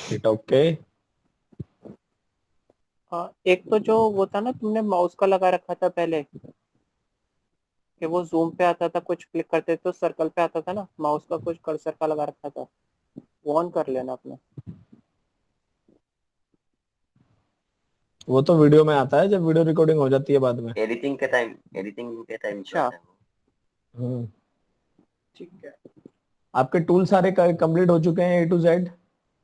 Hit okay. एक तो जो वो था ना, तुमने माउस का लगा रखा था पहले, कि वो जूम पे आता था, कुछ क्लिक करते तो सर्कल पे आता था ना, माउस का कुछ कर्सर का लगा रखा था, वो ऑन कर लेना अपने। वो तो वीडियो में आता है जब वीडियो रिकॉर्डिंग हो जाती है बाद में। एडिटिंग के टाइम पे अच्छा, आता है वो। हम्म। ठीक है। आपके टूल सारे कंप्लीट हो चुके हैं A to Z?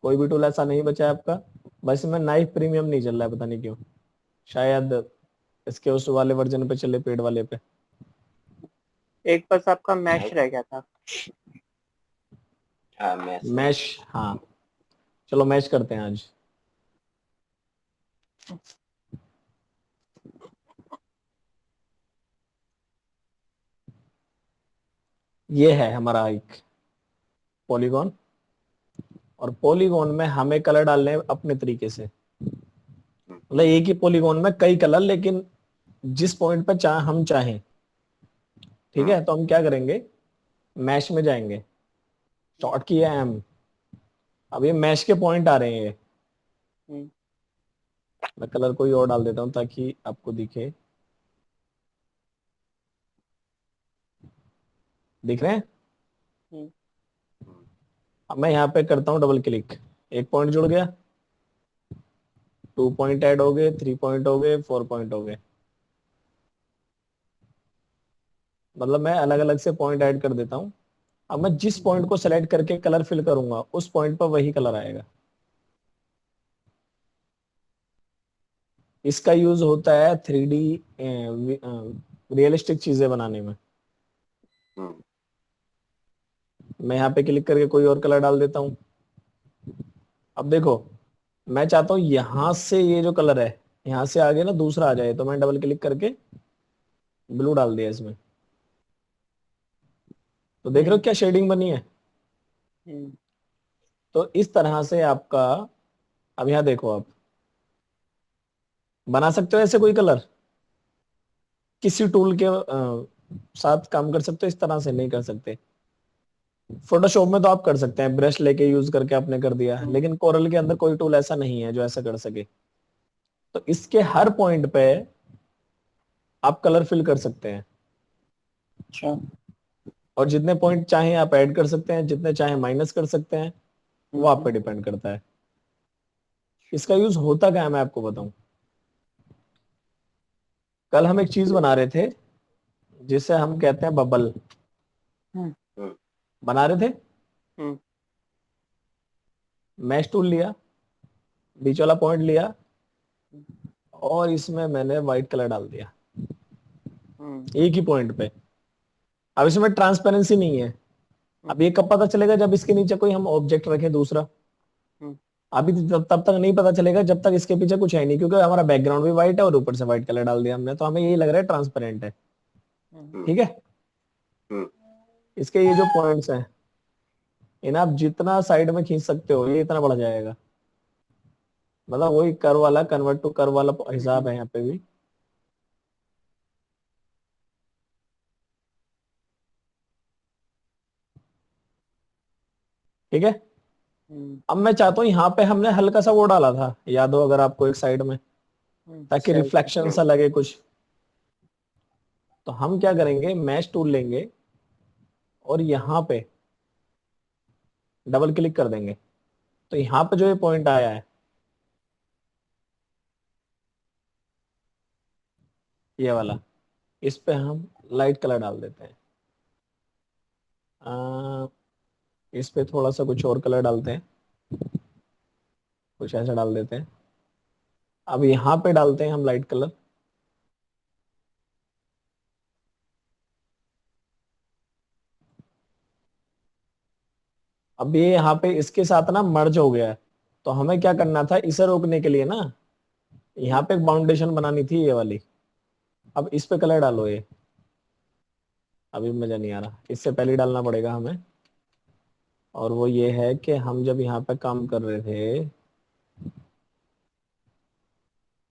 कोई भी टूल ऐसा नहीं बचा है आपका? बस में नाइफ प्रीमियम नहीं चल रहा है, पता नहीं क्यों। शायद इसके उस वाले वर्जन पे चले, पेड वाले पे। एक बस आपका मैश नहीं। रह गया था। हाँ, मैच रह मैश, गया। हाँ। चलो मैश करते हैं आज। ये है हमारा एक पॉलीगॉन, और पॉलीगॉन में हमें कलर डालने हैं अपने तरीके से। हम्म, मतलब एक ही पॉलीगॉन में कई कलर, लेकिन जिस पॉइंट पे हम चाहें। ठीक हम्म, है, तो हम क्या करेंगे, मैश में जाएंगे, शॉर्ट किया M। अब ये मैश के पॉइंट आ रहे हैं ये। हम्म, मैं कलर कोई और डाल देता हूँ ताकि आपको दिखे। दिख रहे हैं? हम्म, हम्म। अब मैं यहाँ पे करता हूँ डबल क्लिक, एक पॉइंट जुड़ गया, 2 पॉइंट ऐड हो गए, 3 पॉइंट हो गए, 4 पॉइंट हो गए। मतलब मैं अलग अलग से पॉइंट ऐड कर देता हूँ। अब मैं जिस पॉइंट को सेलेक्ट करके कलर फिल करूंगा उस पॉइंट पर वही कलर आएगा। इसका यूज होता है 3D रियलिस्टिक चीजें बनाने में। हम्म। मैं यहाँ पे क्लिक करके कोई और कलर डाल देता हूँ। अब देखो, मैं चाहता हूँ यहां से ये जो कलर है, यहाँ से आगे ना दूसरा आ जाए, तो मैं डबल क्लिक करके ब्लू डाल दिया इसमें। तो देख रहे हो हम्म, क्या शेडिंग बनी है? हम्म, तो इस तरह से आपका, अब यहाँ देखो, आप बना सकते हो ऐसे कोई कलर, किसी टूल के साथ काम कर सकते हो, इस तरह से नहीं कर सकते। फोटोशॉप में तो आप कर सकते हैं, ब्रश लेके यूज करके आपने कर दिया, लेकिन कोरल के अंदर कोई टूल ऐसा नहीं है जो ऐसा कर सके। तो इसके हर पॉइंट पे आप कलर फिल कर सकते हैं, अच्छा। और जितने पॉइंट चाहें आप ऐड कर सकते हैं, जितने चाहें माइनस कर सकते हैं। वो आप हम्म, पे डिपेंड करता है। इसका यूज होता क्या है मैं आपको बताऊं। कल हम एक चीज बना रहे थे जिसे हम कहते हैं बबल। हम्म, हम्म। बना रहे थे, हम्म, मैश टूल लिया, बीच वाला पॉइंट लिया, और इसमें मैंने व्हाइट कलर डाल दिया हम्म, एक ही पॉइंट पे। अब इसमें ट्रांसपेरेंसी नहीं है। अब ये हम्म, कब पता चलेगा, जब इसके नीचे कोई हम ऑब्जेक्ट रखें दूसरा। हम्म, अभी तो तब तक नहीं पता चलेगा जब तक इसके पीछे कुछ है नहीं, क्योंकि हमारा बैकग्राउंड भी व्हाइट है और ऊपर से व्हाइट कलर डाल दिया हमने, तो हमें यही लग रहा है ट्रांसपेरेंट है। हम्म, हम्म, ठीक है। हम्म। इसके ये जो पॉइंट्स हैं, इन्हें आप जितना साइड में खींच सकते हो ये इतना बढ़ जाएगा। मतलब वही कर्व वाला, कन्वर्ट टू कर्व वाला हिसाब है यहाँ पे भी। ठीक है। हम्म, अब मैं चाहता हूँ, यहाँ पे हमने हल्का सा वो डाला था, याद हो अगर आपको, एक साइड में, ताकि सेल्फ। रिफ्लेक्शन सा लगे कुछ। तो हम क्या करेंगे, मैश टूल लेंगे और यहाँ पे डबल क्लिक कर देंगे। तो यहाँ पे जो ये पॉइंट आया है, ये वाला, इस पे हम लाइट कलर डाल देते हैं। आ, इस पे थोड़ा सा कुछ और कलर डालते हैं, कुछ ऐसा डाल देते हैं। अब यहाँ पे डालते हैं हम लाइट कलर। अब ये यहाँ पे इसके साथ ना मर्ज हो गया है। तो हमें क्या करना था, इसे रोकने के लिए ना, यहाँ पे एक बाउंडेशन बनानी थी ये वाली। अब इस पे कलर डालो ये। अभी मजा नहीं आ रहा, इससे पहले ही डालना पड़ेगा हमें। और वो ये है कि हम जब यहाँ पे काम कर रहे थे,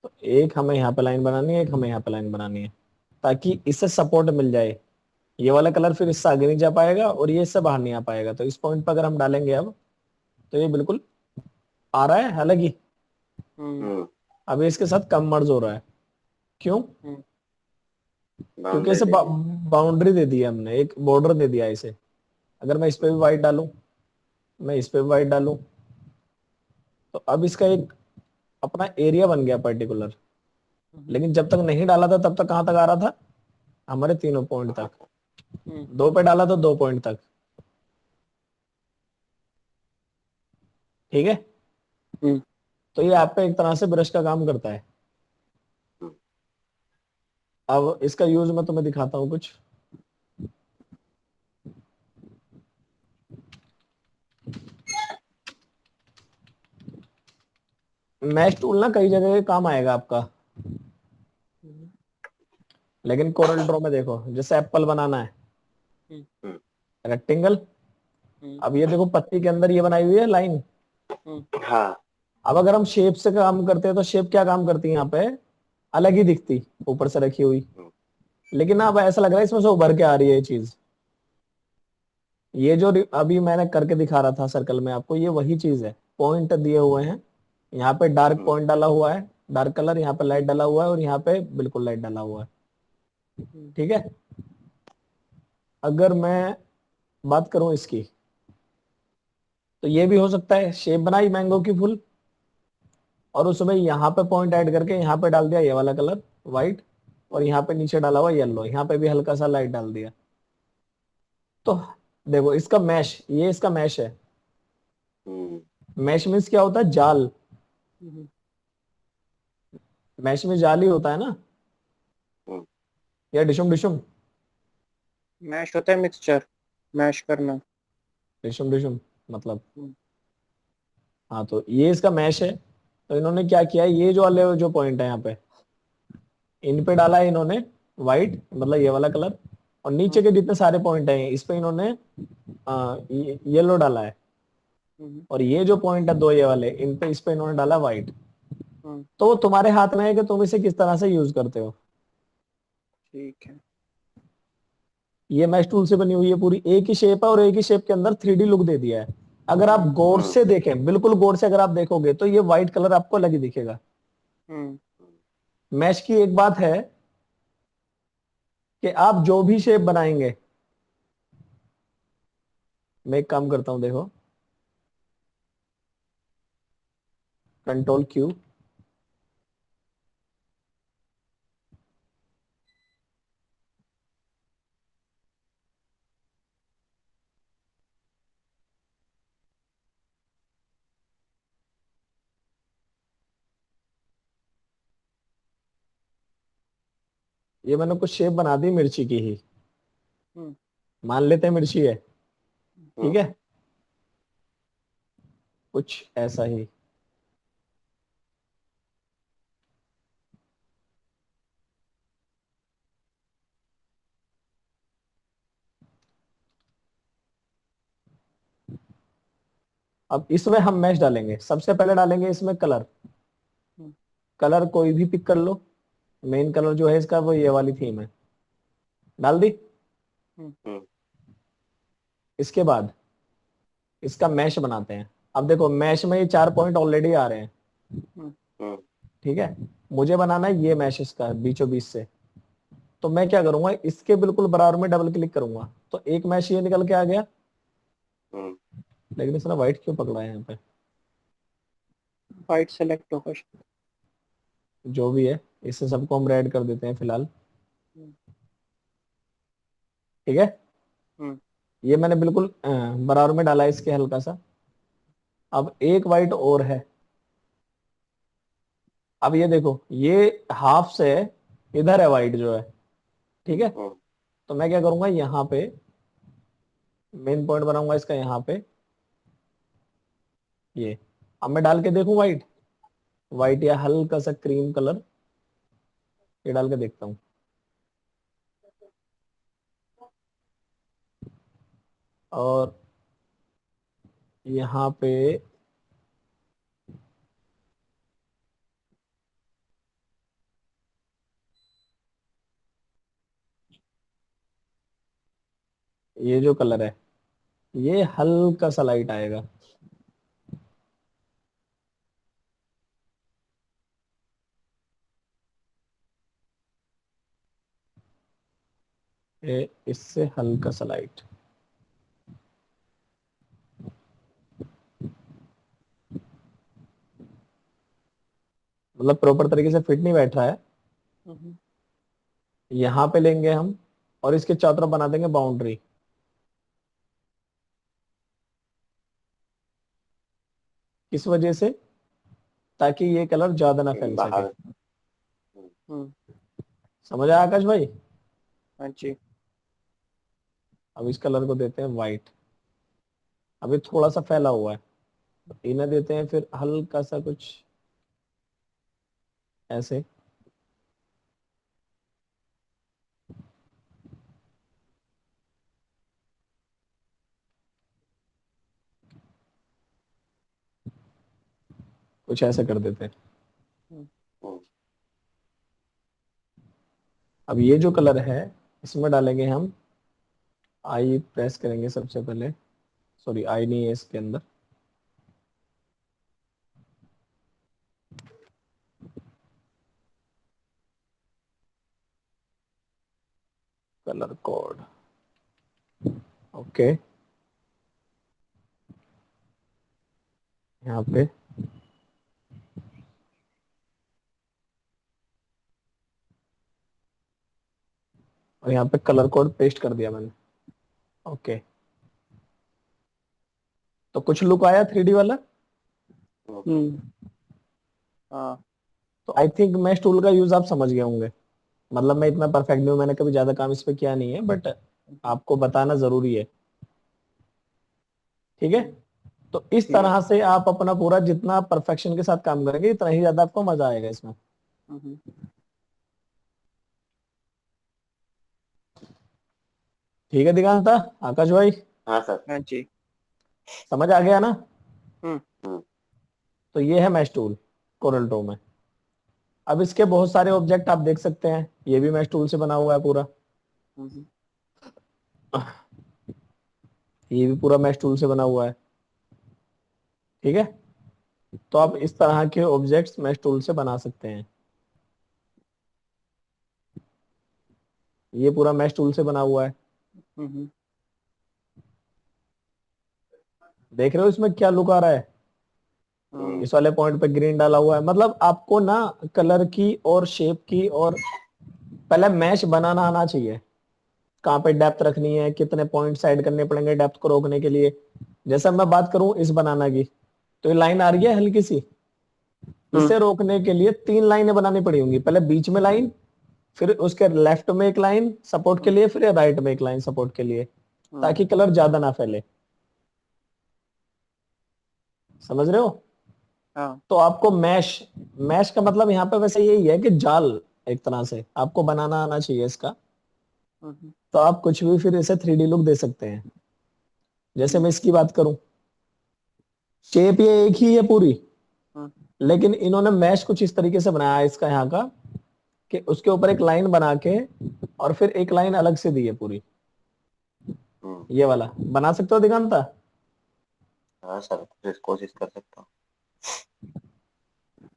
तो एक हमें यहाँ पे लाइन बनानी है, एक हमें यहाँ पे लाइन बनानी है, ताकि इससे सपोर्ट मिल जाए। ये वाला कलर फिर इससे आगे नहीं जा पाएगा और ये इससे बाहर नहीं आ पाएगा। तो इस पॉइंट पर अगर हम डालेंगे अब, तो ये बिल्कुल आ रहा है हालांकि, हम्म हम्म। अभी इसके साथ कम मर्ज हो रहा है। क्यों? हम्म क्योंकि बाउंड्री इसे दे दी। बाउंड्री दे दी है हमने, एक बॉर्डर दे दिया इसे। अगर मैं इस पे भी वाइट डालूं, मैं इस पे भी वाइट डालूं, तो अब इसका एक अपना एरिया बन गया पर्टिकुलर। हम्म लेकिन जब तक नहीं डाला था तब तक कहां तक आ रहा था? हमारे तीनों पॉइंट तक। हम्म दो पे डाला तो 2 पॉइंट तक। ठीक है। हम्म तो ये आप पे एक तरह से ब्रश का काम करता है। हम्म। अब इसका यूज मैं तुम्हें दिखाता हूँ कुछ। मैश टूल ना कई जगह काम आएगा आपका, हम्म लेकिन कोरल ड्रॉ में देखो, जैसे एप्पल बनाना है, हम्म हम्म। रेक्टेंगल। हम्म अब ये देखो पत्ती के अंदर ये बनाई हुई है लाइन। हम्म हाँ। अब अगर हम शेप से काम करते हैं तो शेप क्या काम करती है यहाँ पे? अलग ही दिखती, ऊपर से रखी हुई। हम्म। लेकिन अब ऐसा लग रहा है इसमें से उभर के आ रही है ये चीज। ये जो अभी मैंने करके दिखा रहा था सर्कल में आपको, ये वही चीज है। पॉइंट दिए हुए हैं, यहाँ पे डार्क हम्म। पॉइंट डाला हुआ है, डार्क कलर, यहाँ पे लाइट डाला हुआ है, और यहाँ पे बिल्कुल लाइट डाला हुआ है। हम्म ठीक है। अगर मैं बात करूं इसकी, तो ये भी हो सकता है शेप बनाई मैंगो की फुल, और उसमें यहाँ पे पॉइंट ऐड करके यहाँ पे डाल दिया ये वाला कलर व्हाइट, और हम्म। यहाँ पे नीचे डाला हुआ येलो, यहाँ पे भी हल्का सा लाइट डाल दिया। तो देखो इसका मैश, ये इसका मैश है। हम्म। मैश मीन्स क्या होता है? जाल। हम्म। मैश में जाल ही होता है ना, हम्म। या डिशुम डिशुम। मैश होता है मिक्सचर, मैश करना। डिशुम डिशुम मतलब। हम्म हाँ, तो ये इसका मैश है। तो इन्होंने क्या किया है, ये जो वाले जो पॉइंट है यहाँ पे, इन पे डाला है इन्होंने व्हाइट, मतलब ये वाला कलर। और नीचे हम्म के जितने सारे पॉइंट हैं इस पे इन्होंने येलो डाला है। हम्म और ये जो पॉइंट है दो ये वाले, इन पे इस पे इन्होंने डाला व्हाइट। हम्म। तो वो तुम्हारे हाथ में है कि तुम इसे किस तरह से यूज करते हो। ठीक है। ये मैश टूल से बनी हुई है पूरी, एक ही शेप है, और एक ही शेप के अंदर 3D लुक दे दिया है। अगर आप गौर हम्म। से देखें, बिल्कुल गौर से अगर आप देखोगे, तो ये व्हाइट कलर आपको अलग ही दिखेगा। हम्म मैश की एक बात है कि आप जो भी शेप बनाएंगे, मैं एक काम करता हूं देखो, कंट्रोल Q। ये मैंने कुछ शेप बना दी मिर्ची की ही, हम्म मान लेते हैं मिर्ची है। ठीक हम्म। है, कुछ ऐसा ही। अब इसमें हम मैश डालेंगे, सबसे पहले डालेंगे इसमें कलर। हम्म कलर कोई भी पिक कर लो, मेन कलर जो है इसका वो ये वाली थीम है, डाल दी। हम्म हम्म। इसके बाद इसका मैश बनाते हैं। अब देखो मैश में ये 4 पॉइंट ऑलरेडी आ रहे हैं। हम्म हम्म। ठीक है, मुझे बनाना है ये मैश इसका बीचों बीच से। तो मैं क्या करूंगा, इसके बिल्कुल बराबर में डबल क्लिक करूंगा, तो एक मैश ये निकल के आ गया। हम्म। लेकिन इसने व्हाइट क्यों पकड़ा है यहाँ पे? वाइट सेलेक्ट होगा शायद। जो भी है, इससे सबको हम रेड कर देते हैं फिलहाल। हम्म ठीक है, हम्म ये मैंने बिल्कुल बराबर में डाला है इसके हल्का सा। अब एक व्हाइट और है। अब ये देखो, ये हाफ से इधर है व्हाइट जो है। ठीक है, हम्म। तो मैं क्या करूंगा, यहाँ पे मेन पॉइंट बनाऊंगा इसका यहाँ पे ये। अब मैं डाल के देखूं व्हाइट, व्हाइट या हल्का सा क्रीम कलर, ये डाल के देखता हूँ। और यहाँ पे ये जो कलर है, ये हल्का सा लाइट आएगा। इससे हल्का सा लाइट। मतलब प्रॉपर तरीके से फिट नहीं बैठ रहा है। हम्म, यहाँ पे लेंगे हम और इसके चारों तरफ बना देंगे बाउंड्री। किस वजह से? ताकि ये कलर ज्यादा ना फैल सके। बाहर। हम्म, समझ आया आकाश भाई? हाँ जी। अब इस कलर को देते हैं व्हाइट। अभी थोड़ा सा फैला हुआ है, इन्हें देते हैं फिर हल्का सा कुछ ऐसे। कुछ ऐसे कर देते हैं। हम्म, अब ये जो कलर है इसमें डालेंगे हम, आई प्रेस करेंगे सबसे पहले। सॉरी, आई नहीं है इसके अंदर। Colour code. ओके, यहाँ पे और यहाँ पे कलर कोड पेस्ट कर दिया मैंने। ओके, तो कुछ लुक आया 3D वाला। हाँ। तो आई थिंक मैश टूल का यूज आप समझ गए होंगे। मतलब मैं इतना परफेक्ट नहीं हूँ, मैंने कभी ज्यादा काम इस पे किया नहीं है, बट आपको बताना जरूरी है। ठीक है, तो इस ठीक है। तरह से आप अपना पूरा जितना परफेक्शन के साथ काम करेंगे इतना ही ज्यादा आपको मजा आएगा इसमें। हम्म, ठीक है दिगांत, आकाश भाई, हाँ सर। हाँ जी। समझ आ गया ना? हम्म, हम्म, तो ये है मैश टूल कोरल ड्रॉ में। अब इसके बहुत सारे ऑब्जेक्ट आप देख सकते हैं, ये भी मैश टूल से बना हुआ है पूरा। हम्म, ये भी पूरा मैश टूल से बना हुआ है। ठीक है, तो आप इस तरह के ऑब्जेक्ट्स मैश टूल से बना सकते हैं। ये पूरा मैश टूल से बना हुआ है। हम्म, देख रहे हो इसमें क्या लुक आ रहा है? हम्म, इस वाले पॉइंट पे ग्रीन डाला हुआ है। मतलब आपको ना कलर की और शेप की और पहले मैश बनाना आना चाहिए। कहाँ पे डेप्थ रखनी है, कितने पॉइंट ऐड करने पड़ेंगे डेप्थ को रोकने के लिए। जैसे मैं बात करूं इस बनाना की, तो ये लाइन आ रही है हल्की सी, हम्म, इसे रोकने के लिए 3 लाइनें बनानी पड़ी होंगी। पहले बीच में लाइन, फिर उसके लेफ्ट में एक लाइन सपोर्ट के हम्म, लिए, फिर राइट में एक लाइन सपोर्ट के लिए, हम्म, ताकि कलर ज्यादा ना फैले। समझ रहे हो? हाँ। तो आपको मैश, मैश का मतलब यहाँ पे वैसे यही है कि जाल, एक तरह से आपको बनाना आना चाहिए इसका। हम्म, तो आप कुछ भी फिर इसे 3D लुक दे सकते हैं। जैसे हम्म, मैं इसकी बात करूं, शेप ये एक ही है पूरी, हम्म, लेकिन इन्होंने मैश कुछ इस तरीके से बनाया है इसका यहाँ का, कि उसके ऊपर एक लाइन बना के और फिर एक लाइन अलग से दी है पूरी। हम्म, ये वाला बना सकते हो दिगंता? हाँ सर, फिर कोशिश कर सकता हूँ।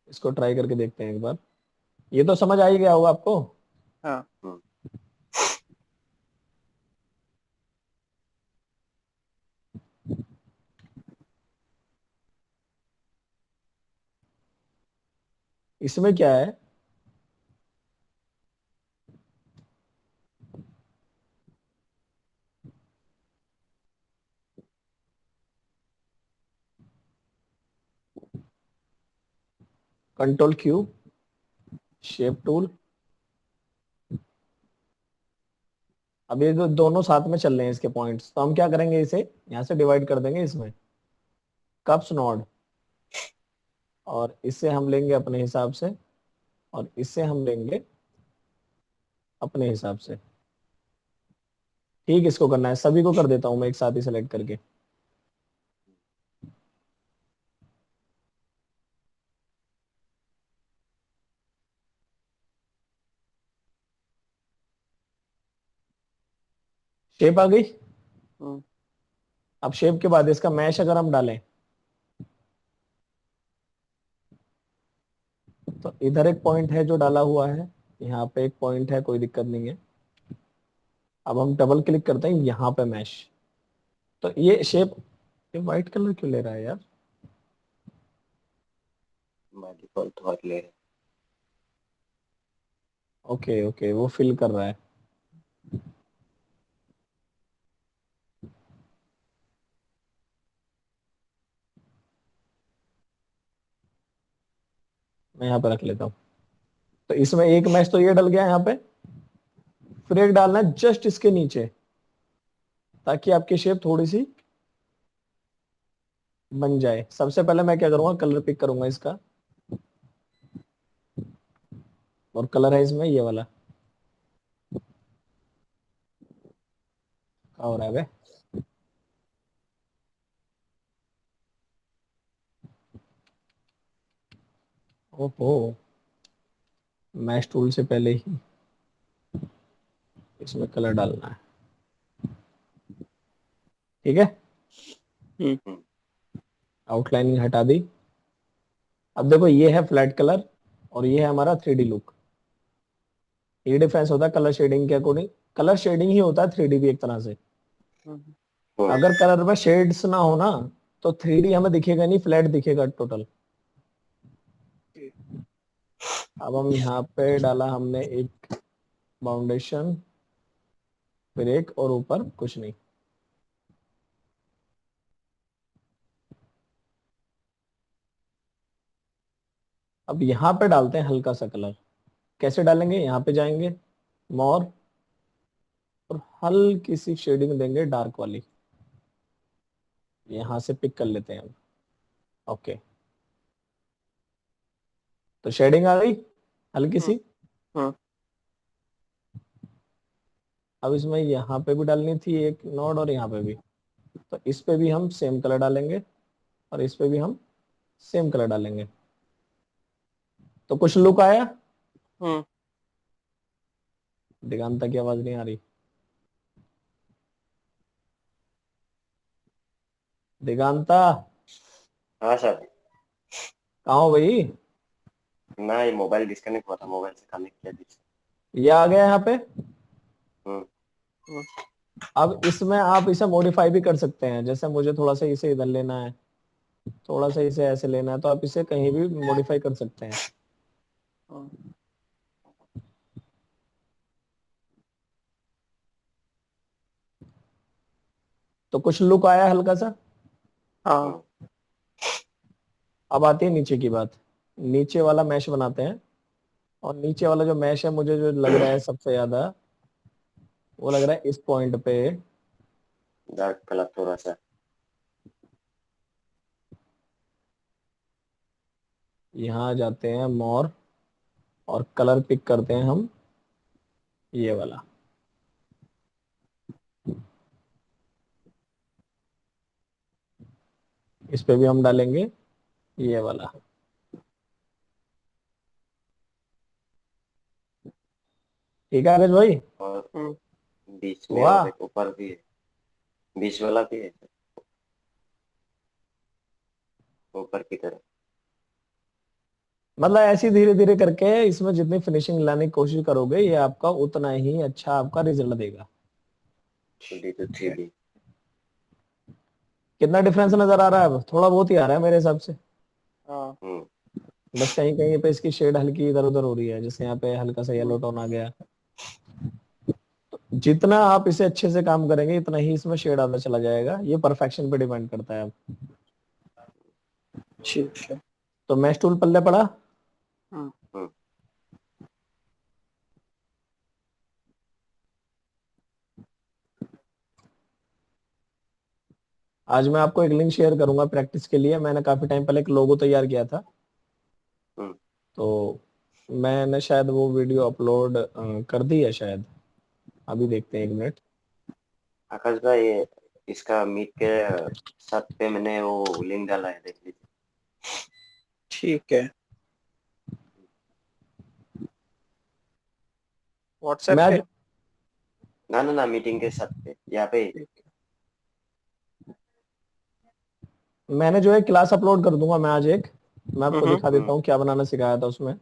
इसको ट्राई करके देखते हैं एक बार। ये तो समझ आ ही गया होगा आपको। हाँ। हम्म, इसमें क्या है, कंट्रोल क्यू, शेप टूल। अब ये जो दोनों साथ में चल रहे हैं इसके पॉइंट्स, तो हम क्या करेंगे, इसे यहाँ से डिवाइड कर देंगे इसमें कप्स नोड, और इससे हम लेंगे अपने हिसाब से, और इससे हम लेंगे अपने हिसाब से। ठीक, इसको करना है, सभी को कर देता हूं मैं एक साथ ही सेलेक्ट करके। शेप आ गई। हम्म, अब शेप के बाद इसका मैश अगर हम डालें, तो इधर एक पॉइंट है जो डाला हुआ है, यहाँ पे एक पॉइंट है, कोई दिक्कत नहीं है। अब हम डबल क्लिक करते हैं यहाँ पे मैश, तो ये शेप, ये व्हाइट कलर क्यों ले रहा है यार? बाय डिफॉल्ट व्हाइट ले रहे ओके ओके, वो फिल कर रहा है। मैं यहाँ पे रख लेता हूँ। तो इसमें एक मैश तो ये डल गया यहाँ पे, फिर एक डालना है जस्ट इसके नीचे, ताकि आपकी शेप थोड़ी सी बन जाए। सबसे पहले मैं क्या करूंगा, कलर पिक करूंगा इसका, और कलर है इसमें ये वाला। क्या हो रहा है बे? ओहो, मैश टूल से पहले ही इसमें कलर डालना है, ठीक है। हम्म आउटलाइनिंग हटा दी। अब देखो ये है फ्लैट कलर और ये है हमारा 3D लुक। ये डिफरेंस होता है कलर शेडिंग के अकॉर्डिंग। कलर शेडिंग ही होता है 3D भी एक तरह से। अगर कलर में शेड्स ना हो ना, तो 3D हमें दिखेगा नहीं, फ्लैट दिखेगा टोटल। अब हम यहाँ पे डाला हमने एक फाउंडेशन, फिर एक, और ऊपर कुछ नहीं। अब यहाँ पे डालते हैं हल्का सा कलर। कैसे डालेंगे, यहाँ पे जाएंगे मोर, और हल्की सी शेडिंग देंगे डार्क वाली, यहाँ से पिक कर लेते हैं हम। ओके, तो शेडिंग आ गई हल्की सी। हम्म अब इसमें यहाँ पे भी डालनी थी एक नोड, और यहाँ पे भी, तो इस पे भी हम सेम कलर डालेंगे, और इस पे भी हम सेम कलर डालेंगे। तो कुछ लुक आया। हम्म दिगंता की आवाज नहीं आ रही। दिगंता, हाँ सर। कहाँ हो भाई? ना ये मोबाइल डिस्कनेक्ट हुआ था, मोबाइल से कनेक्ट किया जिससे। ये आ गया यहाँ पे। हम्म अब इसमें आप इसे मॉडिफाई भी कर सकते हैं, जैसे मुझे थोड़ा सा इसे इधर लेना है, थोड़ा सा इसे ऐसे लेना है, तो आप इसे कहीं भी मॉडिफाई कर सकते हैं। हम्म। तो कुछ लुक आया हल्का सा। हाँ। अब आती है नीचे की बात। नीचे वाला मैश बनाते हैं, और नीचे वाला जो मैश है, मुझे जो लग रहा है सबसे ज्यादा, वो लग रहा है इस पॉइंट पे। डार्क कलर थोड़ा सा। यहाँ जाते हैं मोर, और कलर पिक करते हैं हम ये वाला। इस पे भी हम डालेंगे ये वाला। ठीक है आकाश भाई? और हम्म बीच में और वाह, एक ऊपर भी है, बीच वाला भी है ऊपर की तरफ। मतलब ऐसी धीरे धीरे करके इसमें जितनी फिनिशिंग लाने की कोशिश करोगे, ये आपका उतना ही अच्छा आपका रिजल्ट देगा। 2D to 3D। कितना डिफरेंस नजर आ रहा है? अब थोड़ा बहुत ही आ रहा है मेरे हिसाब से। हाँ। हम्म बस कहीं कहीं पे इसकी शेड हल्की इधर उधर हो रही है, जैसे यहाँ पे हल्का सा येलो टोन आ गया। जितना आप इसे अच्छे से काम करेंगे, इतना ही इसमें शेड आता चला जाएगा। ये परफेक्शन पे डिपेंड करता है अब। ठीक है। तो मैश टूल पल्ले पड़ा। हम्म हम्म आज मैं आपको एक लिंक शेयर करूंगा प्रैक्टिस के लिए। मैंने काफी टाइम पहले एक लोगो तैयार किया था, हम्म तो मैंने शायद वो वीडियो अपलोड कर दी है शायद। अभी देखते हैं, एक मिनट। आकाश भाई, ये इसका मीट के साथ पे मैंने वो लिंक डाला है, देख लीजिए। ठीक है। व्हाट्सएप मैं पे। आज ना ना ना, मीटिंग के साथ पे यहाँ पे। ठीक है। मैंने जो है क्लास अपलोड कर दूंगा मैं आज एक। मैं आपको दिखा देता हम्म हूँ क्या बनाना सिखाया था उसमें।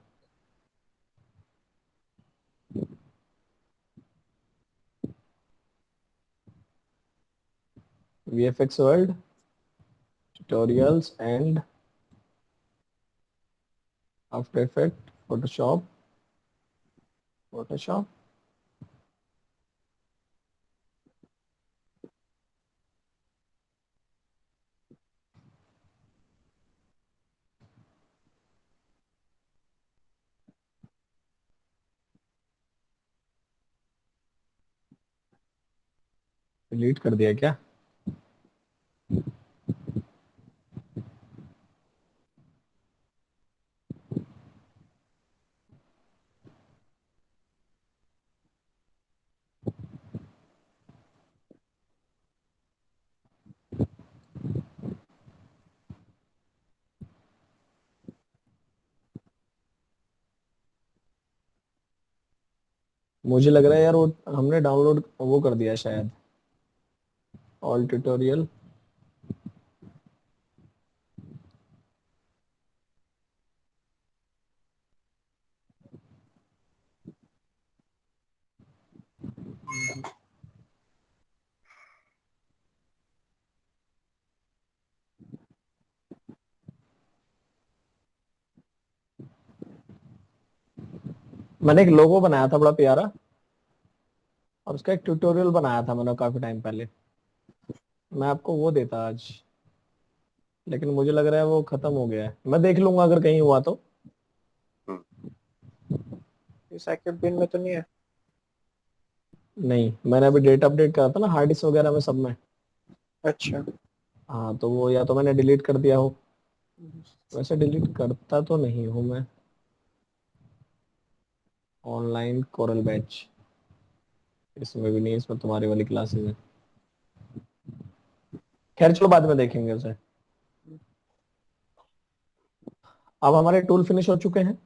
VFX world, tutorials and after effect, Photoshop, Photoshop. Delete कर दिया क्या? मुझे लग रहा है यार वो हमने डाउनलोड वो कर दिया शायद, ऑल ट्यूटोरियल। मैंने एक लोगो बनाया था बड़ा प्यारा, और उसका एक ट्यूटोरियल बनाया था मैंने काफी टाइम पहले। मैं आपको वो देता आज, लेकिन मुझे लग रहा है वो खत्म हो गया है। मैं देख लूंगा अगर कहीं हुआ तो। रिसाइकल बिन में तो नहीं है? नहीं, मैंने अभी डेट अपडेट करा था ना हार्ड डिस्क वगैरह में, सब में। अच्छा। हाँ तो वो या तो मैंने डिलीट कर दिया हो, वैसे डिलीट करता तो नहीं हूँ मैं। ऑनलाइन कोरल बैच, इसमें भी नहीं, इसमें तुम्हारी वाली क्लासेस है। खैर चलो बाद में देखेंगे उसे। अब हमारे टूल फिनिश हो चुके हैं।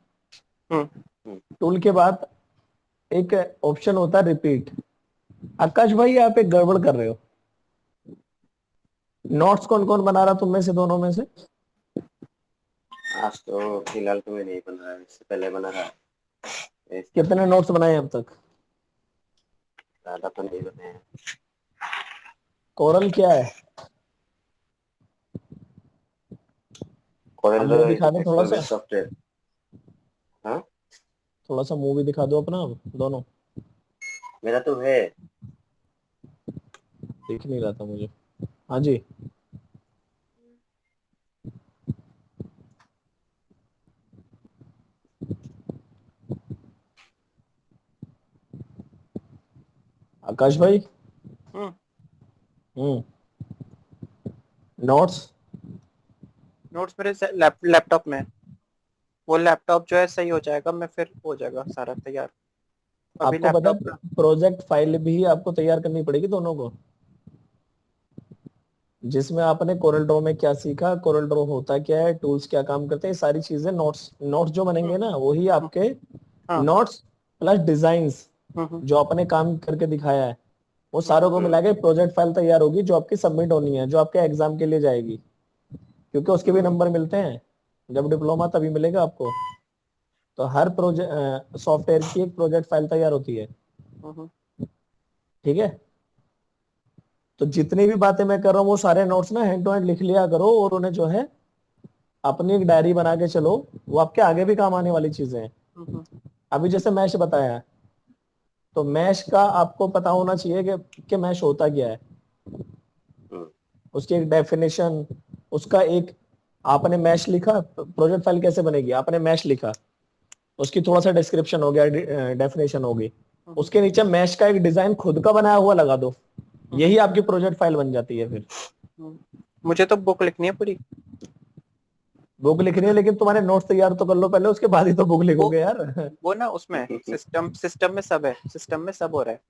हम्म। टूल के बाद एक ऑप्शन होता है रिपीट। आकाश भाई आप एक गड़बड़ कर रहे हो। नोट्स कौन कौन बना रहा तुम में से, दोनों में से? आज तो फिलहाल तो मैं नहीं बन रहा है, इससे पहले बना रहा है। कितने नोट्स बनाए अब तक? ज्यादा तो नहीं बने हैं। कोरल क्या है? अब कोरल मुंह दिखा दो थोड़ा एक्सप्लोर सा, विद सॉफ्टवेयर। हाँ, थोड़ा सा मुंह भी दिखा दो अपना अब दोनों। मेरा तो है। दिख नहीं रहा था मुझे। हाँ जी। आकाश भाई। हम्म। हम्म। नोट्स। नोट्स मेरे लैपटॉप में है। वो लैपटॉप जो है सही हो जाएगा, मैं फिर हो जाएगा सारा तैयार। अभी आपको पता लैपटॉप है का। प्रोजेक्ट फाइल भी आपको तैयार करनी पड़ेगी दोनों को, जिसमें आपने कोरल ड्रॉ में क्या सीखा, कोरल ड्रॉ होता क्या है, टूल्स क्या काम करते हैं, ये सारी चीजें नोट्स, नोट्स जो हम्म। बनेंगे ना वही हम्म। आपके हाँ। नोट्स प्लस डिजाइन्स हम्म। जो आपने काम करके दिखाया है, वो सारों हम्म। को मिला के प्रोजेक्ट फाइल तैयार होगी, जो आपकी सबमिट होनी है, जो आपके एग्जाम के लिए जाएगी। क्योंकि उसके भी नंबर मिलते हैं, जब डिप्लोमा तभी मिलेगा आपको। तो हर प्रोजेक्ट सॉफ्टवेयर की एक प्रोजेक्ट फाइल तैयार होती है। हम्म। ठीक है, तो जितनी भी बातें मैं कर रहा हूँ वो सारे नोट्स ना हैंड टू हैंड लिख लिया करो, और उन्हें जो है अपनी एक डायरी बना के चलो। वो आपके आगे भी काम आने वाली चीजें हैं। हम्म। अभी जैसे मैश बताया है, तो मैश का आपको पता होना चाहिए कि मैश होता क्या है, हम्म। उसकी एक डेफिनेशन, उसका एक, आपने मैश लिखा, प्रोजेक्ट फाइल कैसे बनेगी, आपने मैश लिखा, उसकी थोड़ा सा डिस्क्रिप्शन हो गया, डेफिनेशन होगी, हम्म। उसके नीचे मैश का एक डिजाइन खुद का बनाया हुआ लगा दो, हम्म। यही आपकी प्रोजेक्ट फाइल बन जाती है फिर। मुझे तो बुक लिखनी है पूरी। बुक लिखनी है, लेकिन तुम्हारे नोट्स तैयार तो कर लो पहले, उसके बाद ही तो बुक वो लिखोगे यार। वो ना उसमें सिस्टम में सब है, सिस्टम में सब हो रहा है।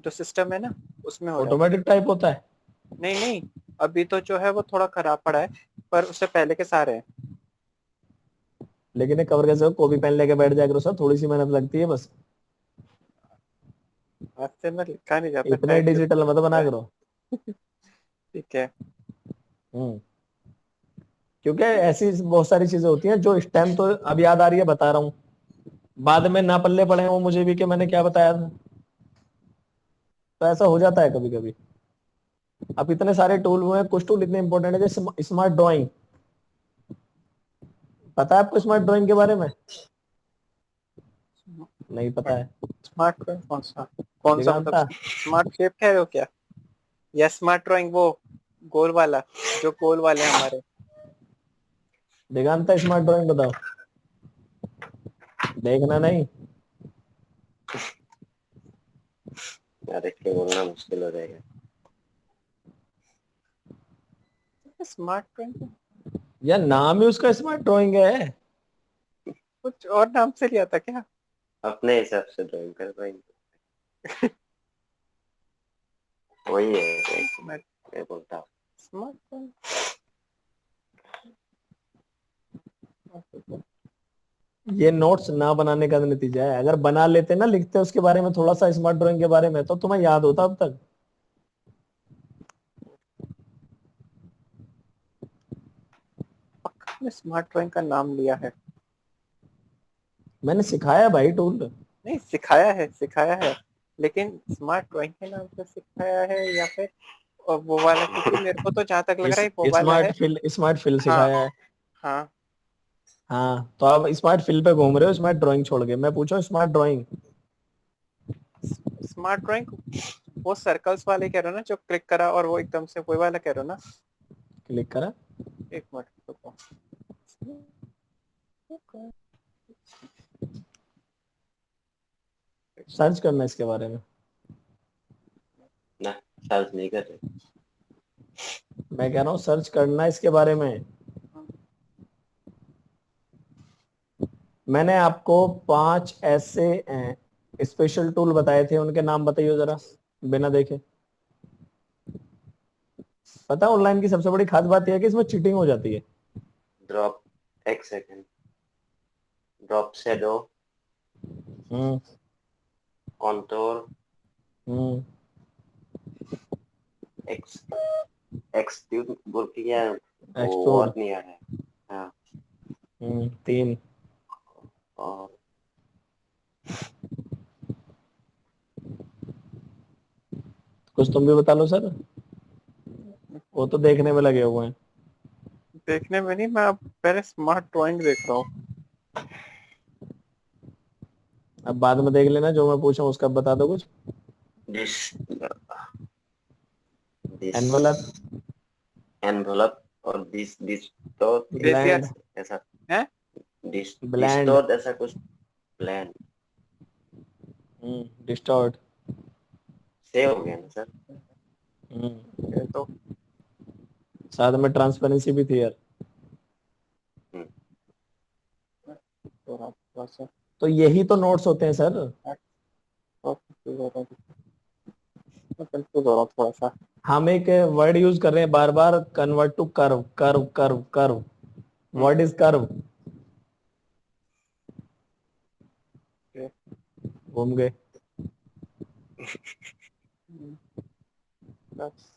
जो सिस्टम है ना उसमें हो रहा है। ऑटोमेटिक टाइप होता है। नहीं नहीं, अभी तो जो है वो थोड़ा खराब पड़ा है, पर उससे पहले के सारे हैं। लेकिन ये कवर कैसे हो, कॉपी पेन लेके बैठ जाया करो सर, थोड़ी सी मेहनत लगती है बस। ऐसे में लिखा नहीं जाता, इतने टाइप डिजिटल मत होता बना है। करो। ठीक है। हम्म। क्योंकि ऐसी बहुत सारी चीजें होती हैं जो इस टाइम तो अब याद आ रही है, बता रहा हूँ, बाद में ना पल्ले पड़े हो मुझे भी कि मैंने क्या बताया था। तो ऐसा हो जाता है कभी कभी। अब इतने सारे टूल हुए हैं, कुछ टूल इतने इंपॉर्टेंट है जैसे स्मार्ट ड्राइंग। पता है आपको स्मार्ट ड्राइंग के बारे में? नहीं पता है? स्मार्ट ड्राइंग कौन सा मतलब दिगंता, स्मार्ट शेप कह रहे हो क्या, या स्मार्ट ड्राइंग वो गोल वाला, जो गोल वाले हैं हमारे? दिगंता स्मार्ट ड्राइंग बताओ। देखना नहीं। यार देख के बोलना मुश्किल हो जाएगा। स्मार्ट ड्राइंग यार नाम ही उसका स्मार्ट ड्राइंग है। कुछ और नाम से लिया था क्या? अपने हिसाब से ड्राइंग कर पाएंगे। वही है, एक मिनट मैं बोलता हूँ। स्मार्ट ड्राइंग ये नोट्स ना बनाने का नतीजा है। अगर बना लेते ना, लिखते उसके बारे में थोड़ा सा स्मार्ट ड्राइंग के बारे में, तो तुम्हें याद होता अब तक। पक्का ने स्मार्ट ड्राइंग का नाम लिया है। मैंने सिखाया भाई टूल। नहीं, सिखाया है, लेकिन स्मार्ट ड्राइंग के नाम से सिखाया है या फिर वो वाला, क्योंकि मेरे को तो जहां तक लग रहा इस है वो वाला है। स्मार्ट फिल हाँ सिखाया है। हाँ। हाँ, तो आप स्मार्ट फिल पे घूम रहे हो, स्मार्ट ड्राइंग छोड़ के। मैं पूछूं स्मार्ट ड्राइंग। स्मार्ट ड्राइंग वो सर्कल्स वाले कह रहे हो ना, जो क्लिक करा और वो एकदम से वही वाला कह रहे हो ना? क्लिक करा। एक मिनट रुको। सर्च करना इसके बारे में। ना, सर्च नहीं कर रहे। मैं कह रहा हूँ सर्च करना इसके बारे में। मैंने आपको 5 ऐसे स्पेशल टूल बताए थे, उनके नाम बताइए जरा, बिना देखे। पता ऑनलाइन की सबसे बड़ी खास बात यह है कि इसमें चीटिंग हो जाती है। ड्रॉप, एक सेकंड, ड्रॉप शैडो, हम्म। कॉन्टोर, हम्म। एक्स एक्सट्यूड बोल के क्या, वो एक्सट्रूड। वर्ड नहीं आ रहा है। हाँ, 3। और कुछ तुम भी बता लो सर, वो तो देखने में लगे हुए हैं। देखने में नहीं, मैं अब पहले स्मार्ट ड्राइंग देख रहा हूँ। अब बाद में देख लेना, जो मैं पूछा उसका बता दो कुछ। This this envelope. एनवलप, और दिस तो बेसियर ब्लैंड। ऐसा, है। Dish bland. डिस्टोर्ट ऐसा कुछ, प्लान डिस्टॉर्ट। से हो गया ना सर। ये तो साथ में ट्रांसपेरेंसी भी थी यार। हम्म, थोड़ा सा तो यही तो नोट्स होते हैं सर। कंफ्यूज हो रहा हूँ, मैं कंफ्यूज हो रहा हूँ थोड़ा सा। हम एक वर्ड यूज कर रहे हैं बार बार, convert to curve, curve curve curve. Hmm, what is curve? okay, घूम गए। हम्म, बस।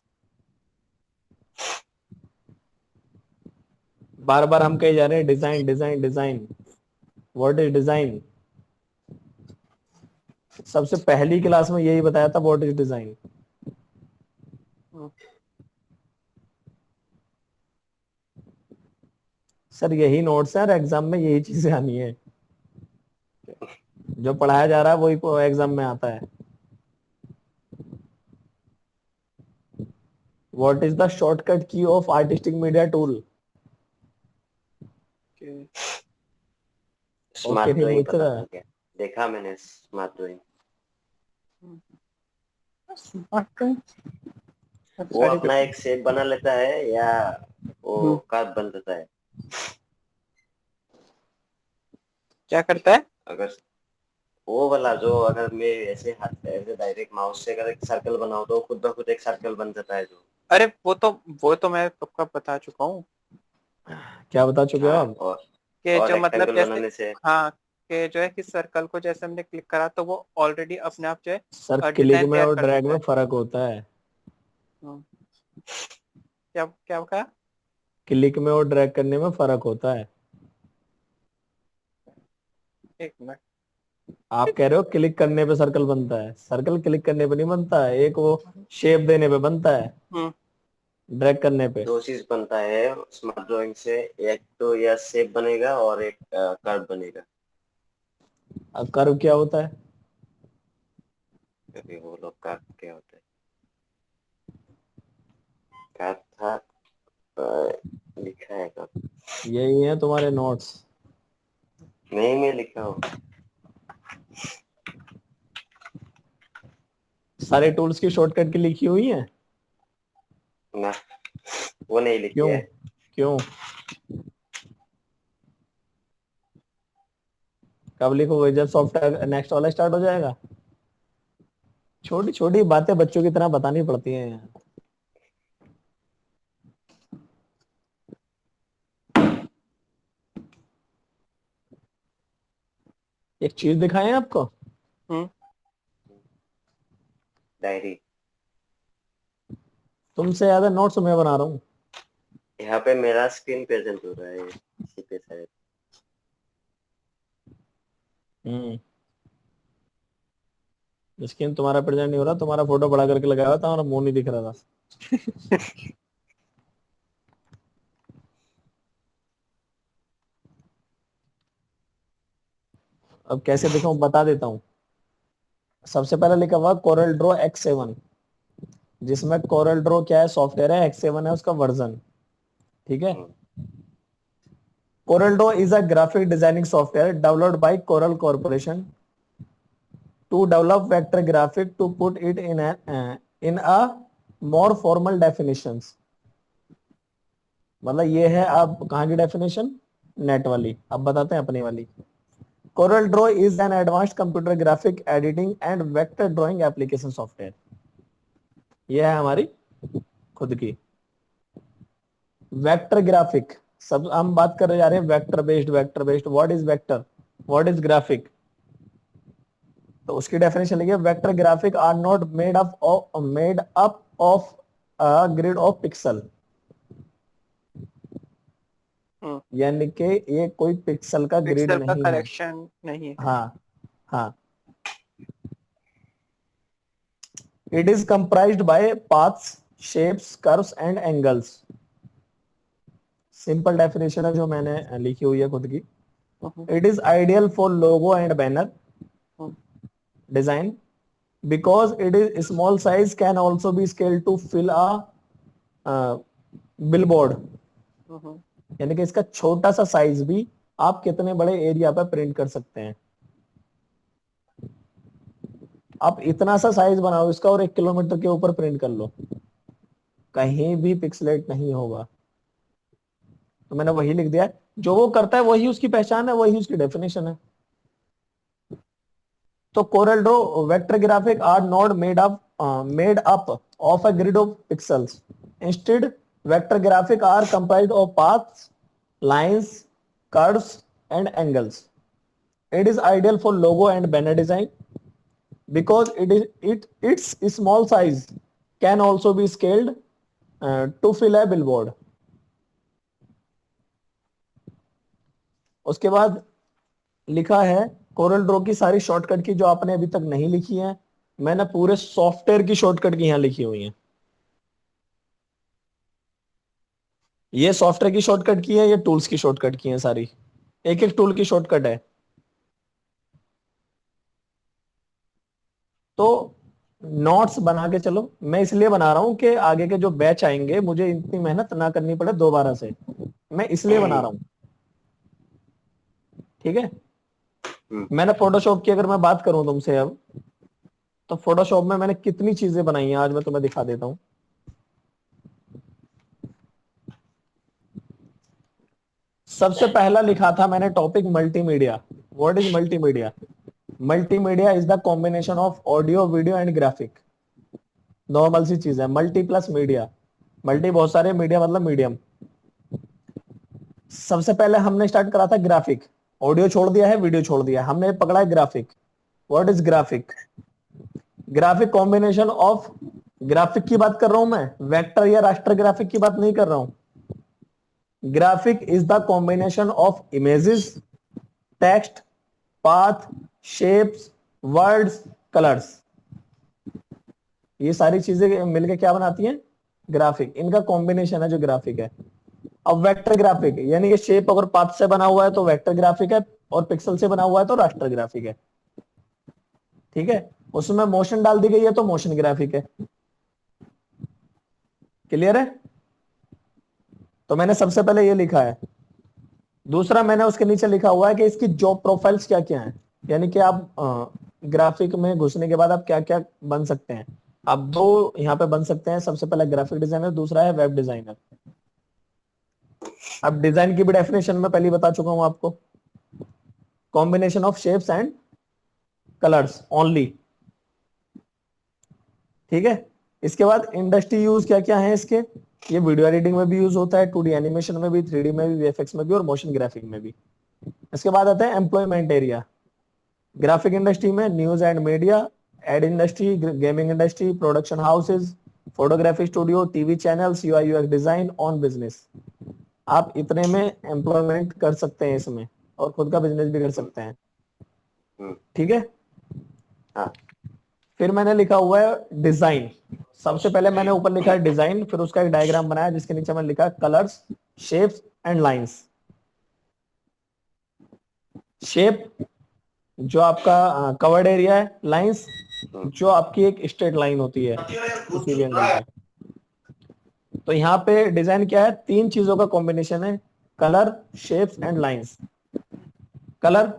बार बार हम कहे जा रहे हैं design design design. What is design? सबसे पहली क्लास में यही बताया था, what is design. Hmm, sir यही नोट्स है और एग्जाम में यही चीजें आनी है। जो पढ़ाया जा रहा है वही एग्जाम में आता है। व्हाट इज द शॉर्टकट की of artistic media tool? okay, smart okay, नहीं ड्राइंग पूछ पता रहा। चल गया, देखा मैंने स्मार्ट ड्राइंग। स्मार्ट ड्राइंग वो सारी अपना एक शेप बना लेता है या वो कार्ड बन जाता है? क्या करता है? अगर वो वाला जो, अगर मैं ऐसे हाथ ऐसे डायरेक्ट माउस से अगर एक सर्कल बनाऊं तो खुद ब खुद एक सर्कल बन जाता है जो। अरे वो तो मैं सबका बता चुका हूँ, क्या बता चुके हो हाँ, आप? कि और जो मतलब रेक्टेंगल जैसे, बनाने से। हाँ, कि जो है कि सर्कल को जैसे हमने क्लिक करा तो वो ऑलरेडी अपने आप जो सर है क्लिक डिजाइन में तैयार और कर ड्रैग देता में है। फर्क होता है। हम्म, क्या क्या कहा? क्लिक में और ड्रैग करने में फर्क होता है। एक मिनट, आप कह रहे हो क्लिक करने पे सर्कल बनता है, सर्कल क्लिक करने पे नहीं बनता है, एक वो शेप देने पे बनता है, हम्म। ड्रैग करने पे। दो चीज बनता है स्मार्ट ड्राइंग से, एक तो यह शेप बनेगा और एक कर्व बनेगा। अब कर्व क्या होता है? अभी वो लोग कर्व क्या होता है, कर्व था लिखा है कर्व। यही है तुम्हारे नोट्स। नहीं मैं लिखा हूँ सारे टूल्स की शॉर्टकट की लिखी हुई है? ना, वो नहीं लिखी क्यों? है। क्यों? कब लिखोगे? जब सॉफ्टवेयर नेक्स्ट वाला स्टार्ट हो जाएगा। छोटी छोटी बातें बच्चों की तरह बतानी पड़ती हैं यार। एक चीज दिखाएं आपको। हम्म। डायरी। तुमसे ज्यादा नोट्स मैं बना रहा हूँ। यहाँ पे मेरा स्क्रीन प्रेजेंट हो रहा है इसी पे शायद। हम्म। स्क्रीन तुम्हारा प्रेजेंट नहीं हो रहा, तुम्हारा फोटो बड़ा करके लगाया हुआ था और मुंह नहीं दिख रहा था। अब कैसे दिखाऊं, बता देता हूँ। सबसे पहले लिखा हुआ कोरल ड्रॉ X7, जिसमें कोरल ड्रॉ क्या है, सॉफ्टवेयर है, X7 है उसका वर्जन। ठीक है। Hmm, CorelDRAW is a graphic designing software developed by Corel corporation to develop vector graphic to put it in a more formal definitions। मतलब ये है, आप कहाँ की डेफिनेशन? नेट वाली। अब बताते हैं अपनी वाली। Corel Draw is an advanced computer graphic editing and vector drawing application software. ये है हमारी खुद की वेक्टर ग्राफिक। सब हम बात कर रहे जा रहे हैं vector based, vector based. What is vector, what is graphic? तो उसकी डेफिनेशन लिखिए, vector graphic are not made up of a grid of pixel. Hmm. यानी कि ये कोई पिक्सल का ग्रिड पिक्सल का नहीं है। कलेक्शन नहीं है। हाँ। हाँ। It is comprised by paths, shapes, curves and angles. Simple definition है जो मैंने लिखी हुई है खुद की। Hmm. It is ideal for logo and banner hmm. Design because it is small size can also be scaled to fill a billboard। हम्म। यानी कि इसका छोटा सा साइज भी आप कितने बड़े एरिया पर प्रिंट कर सकते हैं। आप इतना सा साइज बनाओ इसका और 1 किलोमीटर के ऊपर प्रिंट कर लो, कहीं भी पिक्सलेट नहीं होगा। तो मैंने वही लिख दिया है, जो वो करता है वही उसकी पहचान है, वही उसकी डेफिनेशन है। तो Corel Draw vector graphic are not made up of a grid of pixels. Instead vector graphic are comprised of paths, lines, curves and angles. It is ideal for logo and banner design because its small size can also be scaled to fill a billboard। उसके बाद लिखा है Corel Draw की सारी shortcut की जो आपने अभी तक नहीं लिखी है, मैंने पूरे सॉफ्टवेयर की शॉर्टकट की यहां लिखी हुई है। ये सॉफ्टवेयर की शॉर्टकट की है, ये टूल्स की शॉर्टकट की है सारी। एक एक टूल की शॉर्टकट है। तो नोट्स बना के चलो। मैं इसलिए बना रहा हूं कि आगे के जो बैच आएंगे मुझे इतनी मेहनत ना करनी पड़े दोबारा से। मैं इसलिए बना रहा हूं। ठीक है। हम्म, मैंने फोटोशॉप की अगर मैं बात करूं तुमसे अब, तो फोटोशॉप में मैंने कितनी चीजें बनाई हैं आज मैं तुम्हें दिखा देता हूं। सबसे पहला लिखा था मैंने topic multimedia. What is multimedia? Multimedia is the combination of audio, video and graphic. Normal सी चीज है, मल्टी प्लस मीडिया। मल्टी बहुत सारे, मीडिया मतलब मीडियम। सबसे पहले हमने स्टार्ट करा था ग्राफिक। ऑडियो छोड़ दिया है, वीडियो छोड़ दिया है, हमने पकड़ा है graphic. What is graphic? Graphic combination of, graphic की बात कर रहा हूं मैं, वेक्टर या रास्टर ग्राफिक की बात नहीं कर रहा हूं। Graphic is the combination of images, text, path, shapes, words, colours, ये सारी चीजें मिलकर क्या बनाती हैं? ग्राफिक। इनका कॉम्बिनेशन है जो ग्राफिक है। अब वेक्टर ग्राफिक यानी कि शेप अगर पाथ से बना हुआ है तो वेक्टर ग्राफिक है, और पिक्सल से बना हुआ है तो रास्टर ग्राफिक है। ठीक है, उसमें मोशन डाल दी गई है तो मोशन ग्राफिक है। क्लियर है? तो मैंने सबसे पहले ये लिखा है। दूसरा मैंने उसके नीचे लिखा हुआ है कि इसकी जॉब प्रोफाइल्स क्या क्या है, यानी कि आप ग्राफिक में घुसने के बाद आप क्या क्या बन सकते हैं। आप दो यहाँ पे बन सकते हैं, सबसे पहला ग्राफिक डिजाइनर, दूसरा है वेब डिजाइनर। अब डिजाइन की भी डेफिनेशन में पहले ही बता चुका हूं आपको, combination of shapes and colours only. ठीक है, इसके बाद इंडस्ट्री यूज क्या क्या है इसके, ये वीडियो एडिटिंग में भी यूज होता है, 2D एनिमेशन में भी, 3D में भी, वीएफएक्स में भी, और मोशन ग्राफिक में भी। इसके बाद आता है एम्प्लॉयमेंट एरिया। ग्राफिक इंडस्ट्री में news and media, ad industry, gaming industry, production houses, photography studio, TV channels, UI UX design, on business. आप इतने में एम्प्लॉयमेंट कर सकते हैं इसमें, और खुद का बिजनेस भी कर सकते हैं। हम्म, ठीक है, हाँ, फिर मैंने लिखा हुआ है डिजाइन। सबसे पहले मैंने ऊपर लिखा है डिजाइन, फिर उसका एक डायग्राम बनाया जिसके नीचे मैंने लिखा है colours, shapes and lines. Shape जो आपका कवर्ड एरिया है, लाइंस हम्म, जो आपकी एक स्ट्रेट लाइन होती है किसी भी एंगल पे। तो यहाँ पे डिजाइन क्या है, तीन चीजों का कॉम्बिनेशन है, colour, shapes and lines. Colour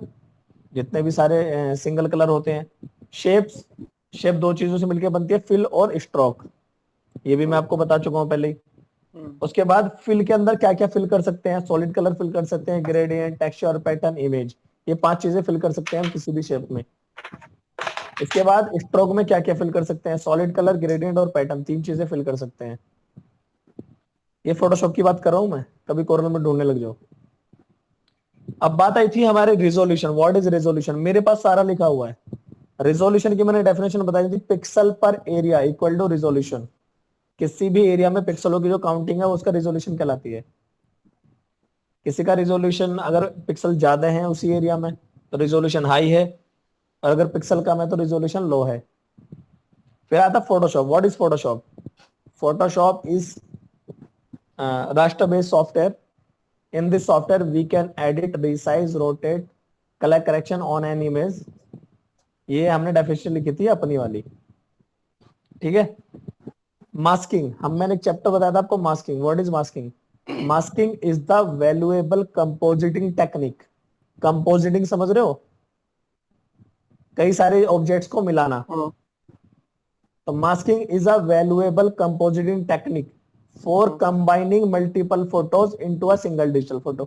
जितने भी सारे सिंगल कलर होते हैं। शेप्स, शेप दो चीजों से मिलकर बनती है, फिल और स्ट्रोक, ये भी मैं आपको बता चुका हूं पहले ही। उसके बाद फिल के अंदर क्या क्या फिल कर सकते हैं, सॉलिड कलर फिल कर सकते हैं, ग्रेडियंट, टेक्सचर, पैटर्न, इमेज, ये पांच चीजें फिल कर सकते हैं हम किसी भी शेप में। इसके बाद स्ट्रोक में क्या क्या फिल कर सकते हैं, सॉलिड कलर, ग्रेडियंट और पैटर्न, तीन चीजें फिल कर सकते हैं। ये फोटोशॉप की बात कर रहा हूं मैं, कभी कॉर्नर में ढूंढने लग जाओ। अब बात आई थी हमारे रिजोल्यूशन, व्हाट इज रेजोल्यूशन, मेरे पास सारा लिखा हुआ है। रिजोल्यूशन की मैंने डेफिनेशन बताई थी, पिक्सल पर एरिया इक्वल टू रिजोल्यूशन। किसी भी एरिया में पिक्सलों की जो काउंटिंग है उसका रिजोल्यूशन कहलाती है। किसी का रिजोल्यूशन अगर पिक्सल ज्यादा है उसी एरिया में तो रिजोल्यूशन हाई है, और अगर पिक्सल कम है तो रिजोल्यूशन लो है। फिर आता Photoshop, what is Photoshop, Photoshop is raster based software. In this software we can edit, resize, rotate, color correction on an image। ये हमने डेफिनेशन लिखी थी अपनी वाली। ठीक है, मास्किंग, हम मैंने एक चैप्टर बताया था आपको, masking, what is masking, masking is the valuable compositing technique. Compositing समझ रहे हो, कई सारे ऑब्जेक्ट्स को मिलाना। तो masking is a valuable compositing technique for combining multiple photos into a single digital photo.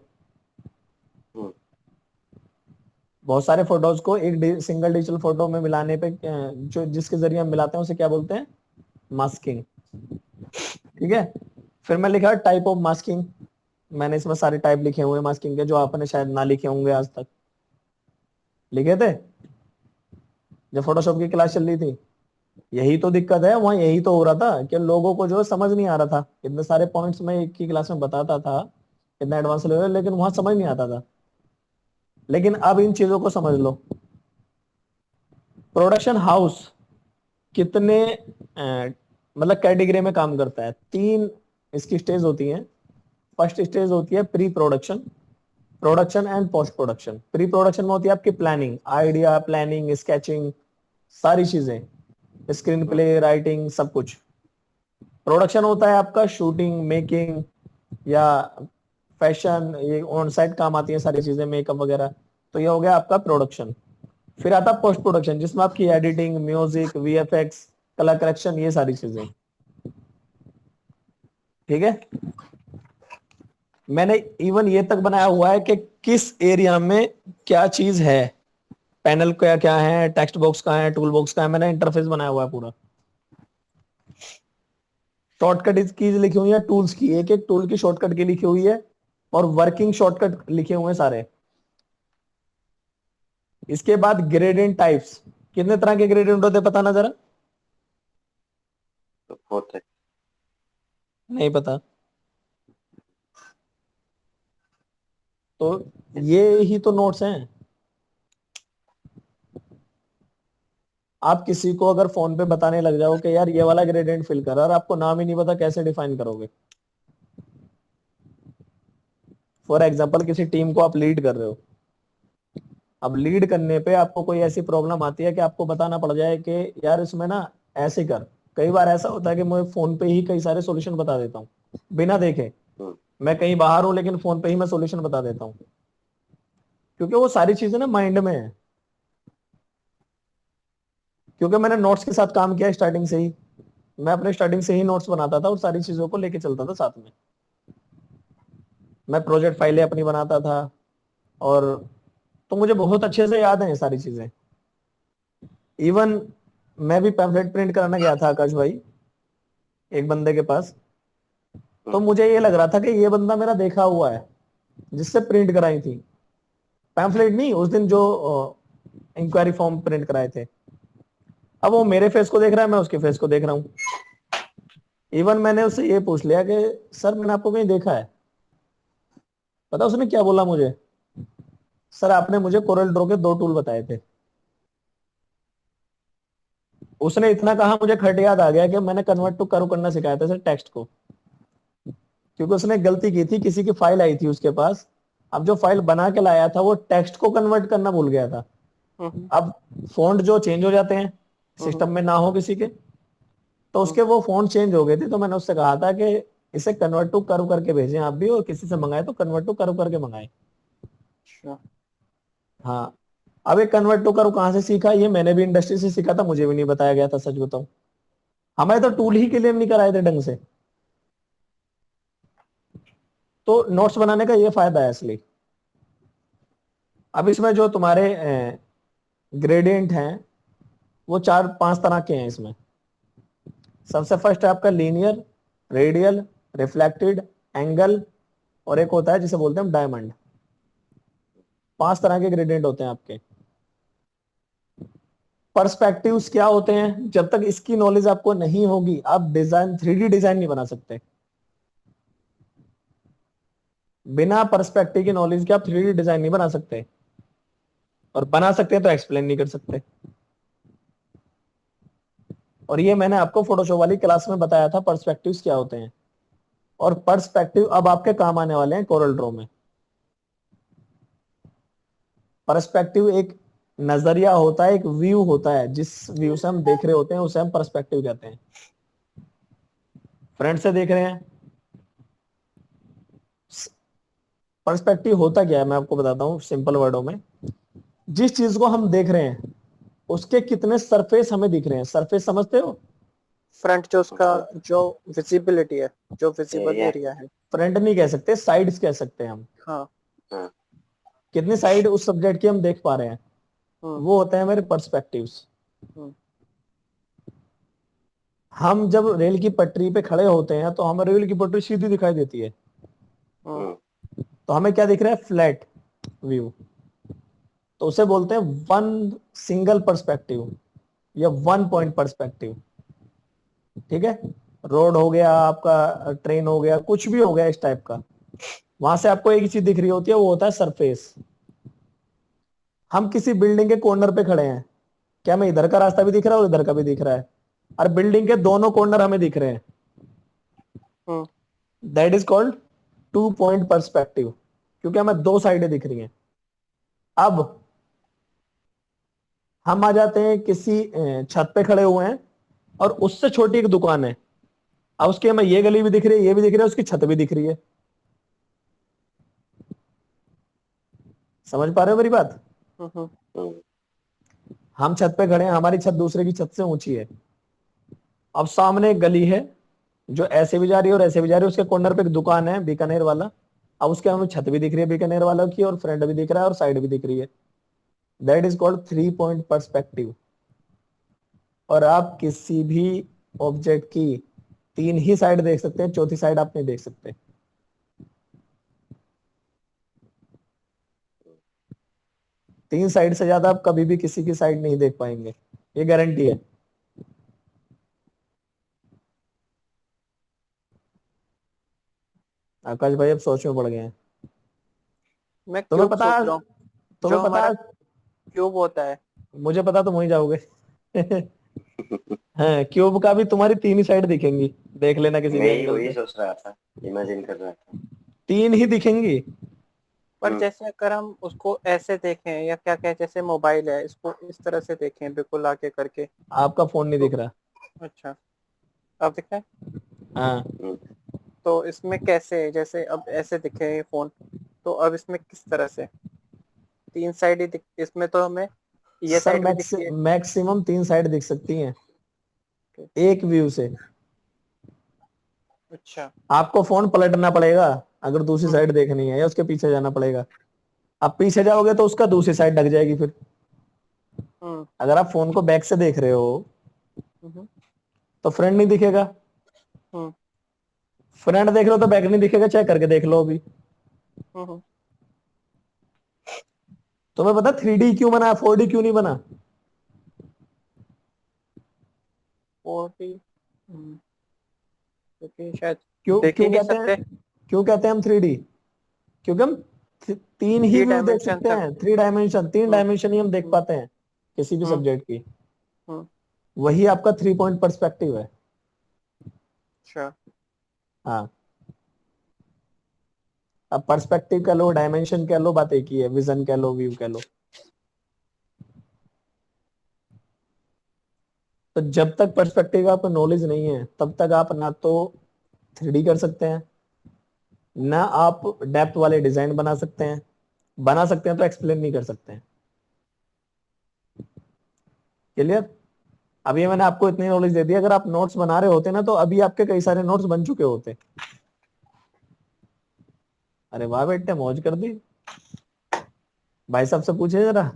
Hmm, बहुत सारे फोटोज को एक सिंगल डिजिटल फोटो में मिलाने पे जो जिसके जरिए हम मिलाते हैं उसे क्या बोलते हैं, मास्किंग। ठीक है, फिर मैं लिखा टाइप ऑफ मास्किंग। मैंने इसमें सारे टाइप लिखे हुए हैं मास्किंग के, जो आपने शायद ना लिखे होंगे आज तक। लिखे थे जब फोटोशॉप की क्लास चल रही थी। यही तो दिक्कत है, वहां यही तो हो रहा था कि लोगों को जो है समझ नहीं आ रहा था। इतने सारे पॉइंट्स मैं एक ही क्लास में बताता था, इतना एडवांस लेवल, लेकिन वहां समझ नहीं आता था। लेकिन अब इन चीजों को समझ लो। प्रोडक्शन हाउस कितने मतलब कैटेगरी में काम करता है, तीन इसकी स्टेज होती हैं। फर्स्ट स्टेज होती है pre production, production and post production. Pre production में होती है आपकी प्लानिंग, आइडिया, प्लानिंग, स्केचिंग, सारी चीजें, स्क्रीन हम्म, प्ले, राइटिंग, सब कुछ। प्रोडक्शन होता है आपका शूटिंग, मेकिंग, या फैशन, ये ऑन साइट काम आती है सारी चीजें, मेकअप वगैरह। तो ये हो गया आपका प्रोडक्शन। फिर आता है पोस्ट प्रोडक्शन जिसमें आपकी editing, music, VFX, colour correction, ये सारी चीजें। ठीक है, मैंने इवन ये तक बनाया हुआ है कि किस एरिया में क्या चीज है, पैनल क्या क्या है, टेक्स्ट बॉक्स कहाँ है, टूल बॉक्स कहाँ है, मैंने इंटरफेस बनाया हुआ है पूरा। शॉर्टकट कीज लिखी हुई है टूल्स की, एक एक टूल की शॉर्टकट की लिखी हुई है, और वर्किंग शॉर्टकट लिखे हुए हैं सारे। इसके बाद ग्रेडियंट टाइप्स, कितने तरह के ग्रेडियंट होते हैं पता ना जरा, तो होता है। नहीं पता, तो ये ही तो नोट्स हैं। आप किसी को अगर फोन पे बताने लग जाओ कि यार ये वाला ग्रेडियंट फिल कर, और आपको नाम ही नहीं पता, कैसे डिफाइन करोगे? फॉर एग्जाम्पल किसी टीम को आप लीड कर रहे हो, अब लीड करने पे आपको कोई ऐसी प्रॉब्लम आती है कि आपको बताना पड़ जाए कि यार इसमें ना ऐसे कर। कई बार ऐसा होता है कि मैं फोन पे ही कई सारे सॉल्यूशन बता देता हूँ बिना देखे। हम्म, मैं कहीं बाहर हूँ लेकिन फोन पे ही मैं सॉल्यूशन बता देता हूँ, क्योंकि वो सारी चीजें ना माइंड में है, क्योंकि मैंने नोट्स के साथ काम किया स्टार्टिंग से ही। मैं अपने स्टार्टिंग से ही नोट्स बनाता था और सारी चीजों को लेके चलता था साथ में। मैं प्रोजेक्ट फाइलें अपनी बनाता था, और तो मुझे बहुत अच्छे से याद है ये सारी चीजें। इवन मैं भी पैम्फलेट प्रिंट कराने गया था आकाश भाई, एक बंदे के पास। तो हम्म, मुझे ये लग रहा था कि ये बंदा मेरा देखा हुआ है, जिससे प्रिंट कराई थी। पैम्फलेट नहीं, उस दिन जो इंक्वायरी फॉर्म प्रिंट कराए थे। अब वो मेरे फेस को देख रहा है, मैं उसके फेस को देख रहा हूँ। इवन मैंने उससे ये पूछ लिया कि सर मैंने आपको कहीं देखा है? पता उसने क्या बोला मुझे? सर आपने मुझे कोरल ड्रॉ के 2 टूल बताए थे। उसने इतना कहा, मुझे खट याद आ गया कि मैंने कन्वर्ट टू करो करना सिखाया था सर टेक्स्ट को। क्योंकि उसने गलती की थी, किसी की फाइल आई थी उसके पास। अब जो फाइल बना के लाया था वो टेक्स्ट को कन्वर्ट करना भूल गया था। हम्म, अब फॉन्ट जो चेंज हो जाते हैं, हम्म, सिस्टम में ना हो किसी के, तो हम्म, उसके वो फॉन्ट चेंज हो गए थे। तो मैंने उससे कहा था कि इसे कन्वर्ट टू करो करके भेजें आप भी, और किसी से मंगाए तो कन्वर्ट टू करो करके मंगाए। अच्छा। हाँ। अब ये कन्वर्ट टू करो कहाँ से सीखा? ये मैंने भी इंडस्ट्री से सीखा था, मुझे भी नहीं बताया गया था, सच बताऊं। हमें तो टूल ही क्लेम नहीं कराए थे ढंग से। तो नोट्स बनाने का ये फायदा है असली। अब इसमें जो तुम्हारे ग्रेडियंट हैं, वो 4-5 तरह के हैं इसमें। सबसे फर्स्ट है आपका लीनियर, रेडियल, रिफ्लेक्टेड, एंगल, और एक होता है जिसे बोलते हैं डायमंड। 5 तरह के ग्रेडियंट होते हैं आपके। पर्सपेक्टिव्स क्या होते हैं? जब तक इसकी नॉलेज आपको नहीं होगी, आप डिजाइन 3D डिजाइन नहीं बना सकते। बिना पर्सपेक्टिव की नॉलेज के आप 3D डिजाइन नहीं बना सकते, और बना सकते हैं तो एक्सप्लेन नहीं कर सकते। और ये मैंने आपको फोटोशॉप वाली क्लास में बताया था पर्सपेक्टिव्स क्या होते हैं। और पर्सपेक्टिव अब आपके काम आने वाले हैं कोरल ड्रॉ में। पर्सपेक्टिव एक नजरिया होता है, एक व्यू होता है, जिस व्यू से हम देख रहे होते हैं उसे हम पर्सपेक्टिव कहते हैं। फ्रंट से देख रहे हैं। पर्सपेक्टिव होता क्या है मैं आपको बताता हूँ सिंपल वर्डों में। जिस चीज को हम देख रहे हैं उसके कितने सरफेस हमें दिख रहे हैं। सरफेस समझते हो? फ्रंट जो उसका, हाँ, जो विजिबिलिटी है, जो विजिबल एरिया। एरिया है। फ्रंट नहीं कह सकते, साइड्स कह सकते हैं हम। हाँ। हाँ, कितनी साइड उस सब्जेक्ट की हम देख पा रहे हैं, हम्म, वो होते हैं मेरे पर्सपेक्टिव्स। हम्म, हम जब रेल की पटरी पे खड़े होते हैं तो हमें रेल की पटरी सीधी दिखाई देती है, हम्म, हम्म, तो हमें क्या दिख रहा है? Flat view. तो उसे बोलते हैं वन सिंगल पर्सपेक्टिव, या वन हम्म, पॉइंट पर्सपेक्टिव। ठीक है? रोड हो गया आपका, ट्रेन हो गया, कुछ भी हो गया इस टाइप का, वहां से आपको एक ही चीज दिख रही होती है, वो होता है सरफेस। हम किसी बिल्डिंग के कॉर्नर पे खड़े हैं, क्या हमें इधर का रास्ता भी दिख रहा है और इधर का भी दिख रहा है? और बिल्डिंग के दोनों कॉर्नर हमें दिख रहे हैं। Hmm, that is called 2 point perspective, क्योंकि हमें दो साइडें दिख रही हैं। अब हम आ जाते हैं किसी छत पे खड़े हुए हैं, और उससे छोटी एक दुकान है। अब उसकी हमें ये गली भी दिख रही है, ये भी दिख रही है, उसकी छत भी दिख रही है। समझ पा रहे हो मेरी बात? हम्म, हम्म, हम छत पे खड़े हैं, हमारी छत दूसरे की छत से ऊंची है। अब सामने एक गली है जो ऐसे भी जा रही है और ऐसे भी जा रही है, उसके कॉर्नर पे एक दुकान है बीकानेर वाला। अब उसके हमें छत भी दिख रही है बीकानेर वालों की, और फ्रंट भी दिख रहा है, और साइड भी दिख रही है। That is called 3 point perspective. और आप किसी भी ऑब्जेक्ट की 3 ही साइड देख सकते हैं, चौथी साइड आप नहीं देख सकते। 3 साइड से ज्यादा आप कभी भी किसी की साइड नहीं देख पाएंगे, ये गारंटी है। आकाश भाई अब सोच में पड़ गए हैं। मैं तुम्हें क्यूब पता सोच रहा हूँ। तुम्हें जो पता हमारा क्यूब होता है। मुझे पता तुम वहीं जाओगे। हाँ, क्यूब का भी तुम्हारी तीन ही साइड दिखेंगी, देख लेना किसी भी मैं ही एंगल वही से, सोच रहा था, इमेजिन कर रहा था। तीन ही दिखेंगी। पर हम्म। जैसे अगर हम उसको ऐसे देखें या क्या क्या, जैसे मोबाइल है इसको इस तरह से देखें बिल्कुल आगे करके, आपका फोन नहीं तो दिख रहा। अच्छा, अब दिख रहा है। हाँ, हम्म। तो इसमें कैसे, जैसे अब ऐसे दिखे ये फोन, तो अब इसमें किस तरह से तीन साइड ही दिख, इसमें तो हमें ये सर साइड भी दिखती है। मैक्सिमम तीन साइड दिख सकती हैं Okay, एक व्यू से। अच्छा। आपको फोन पलटना पड़ेगा अगर दूसरी हम्म साइड देखनी है, या उसके पीछे जाना पड़ेगा। आप पीछे जाओगे तो उसका दूसरी साइड ढक जाएगी फिर। हम्म अगर आप फोन को बैक से देख रहे हो हम्म तो फ्रंट नहीं दिखेगा, हम्म फ्रंट देख रहे हो तो बैक नहीं दिखेगा, चेक करके देख लो अभी। हम्म। तुम्हें पता 3D क्यों बना, 4D क्यों नहीं बना? और भी क्योंकि शायद क्यों देख ही क्यों नहीं कहते हैं, सकते क्यों कहते हैं हम 3D? क्योंकि हम तीन ही थ्री व्यू देख डायमेंशन सकते तक। हैं, थ्री डायमेंशन, तीन हम्म डायमेंशन ही हम देख हम्म पाते हैं किसी भी हम्म सब्जेक्ट की। हम्म। वही आपका 3 पॉइंट पर्सपेक्टिव है। अच्छा। हाँ, अब पर्सपेक्टिव कह लो, डायमेंशन कह लो, बात एक ही है, विजन कह लो, व्यू कह लो। तो जब तक पर्सपेक्टिव का आपको नॉलेज नहीं है तब तक आप ना तो 3D कर सकते हैं, ना आप डेप्थ वाले डिजाइन बना सकते हैं। बना सकते हैं तो एक्सप्लेन नहीं कर सकते हैं। क्लियर? अभी मैंने आपको इतनी नॉलेज दे दी, अगर आप नोट्स बना रहे होते ना तो अभी आपके कई सारे नोट्स बन चुके होते। अरे वाह बेटे, मौज कर दी। भाई साहब से पूछे जरा,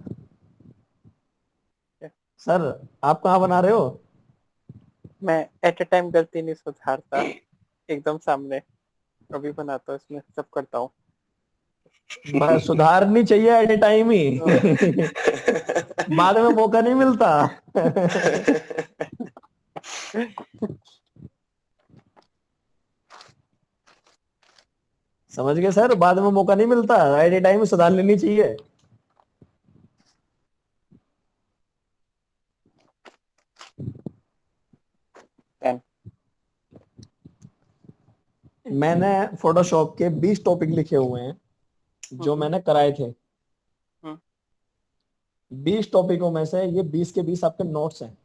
सर आप कहाँ बना रहे हो? मैं एट ए टाइम गलती नहीं सुधारता, एकदम सामने अभी बनाता हूँ, इसमें सब करता हूँ। बस सुधारनी चाहिए एट ए टाइम ही। बाद में मौका नहीं मिलता। समझ गए सर, बाद में मौका नहीं मिलता, एट ए टाइम सुधार लेनी चाहिए। Ten। मैंने फोटोशॉप के 20 टॉपिक लिखे हुए हैं जो हम्म मैंने कराए थे। हम्म 20 टॉपिकों में से ये 20 के 20 आपके नोट्स हैं।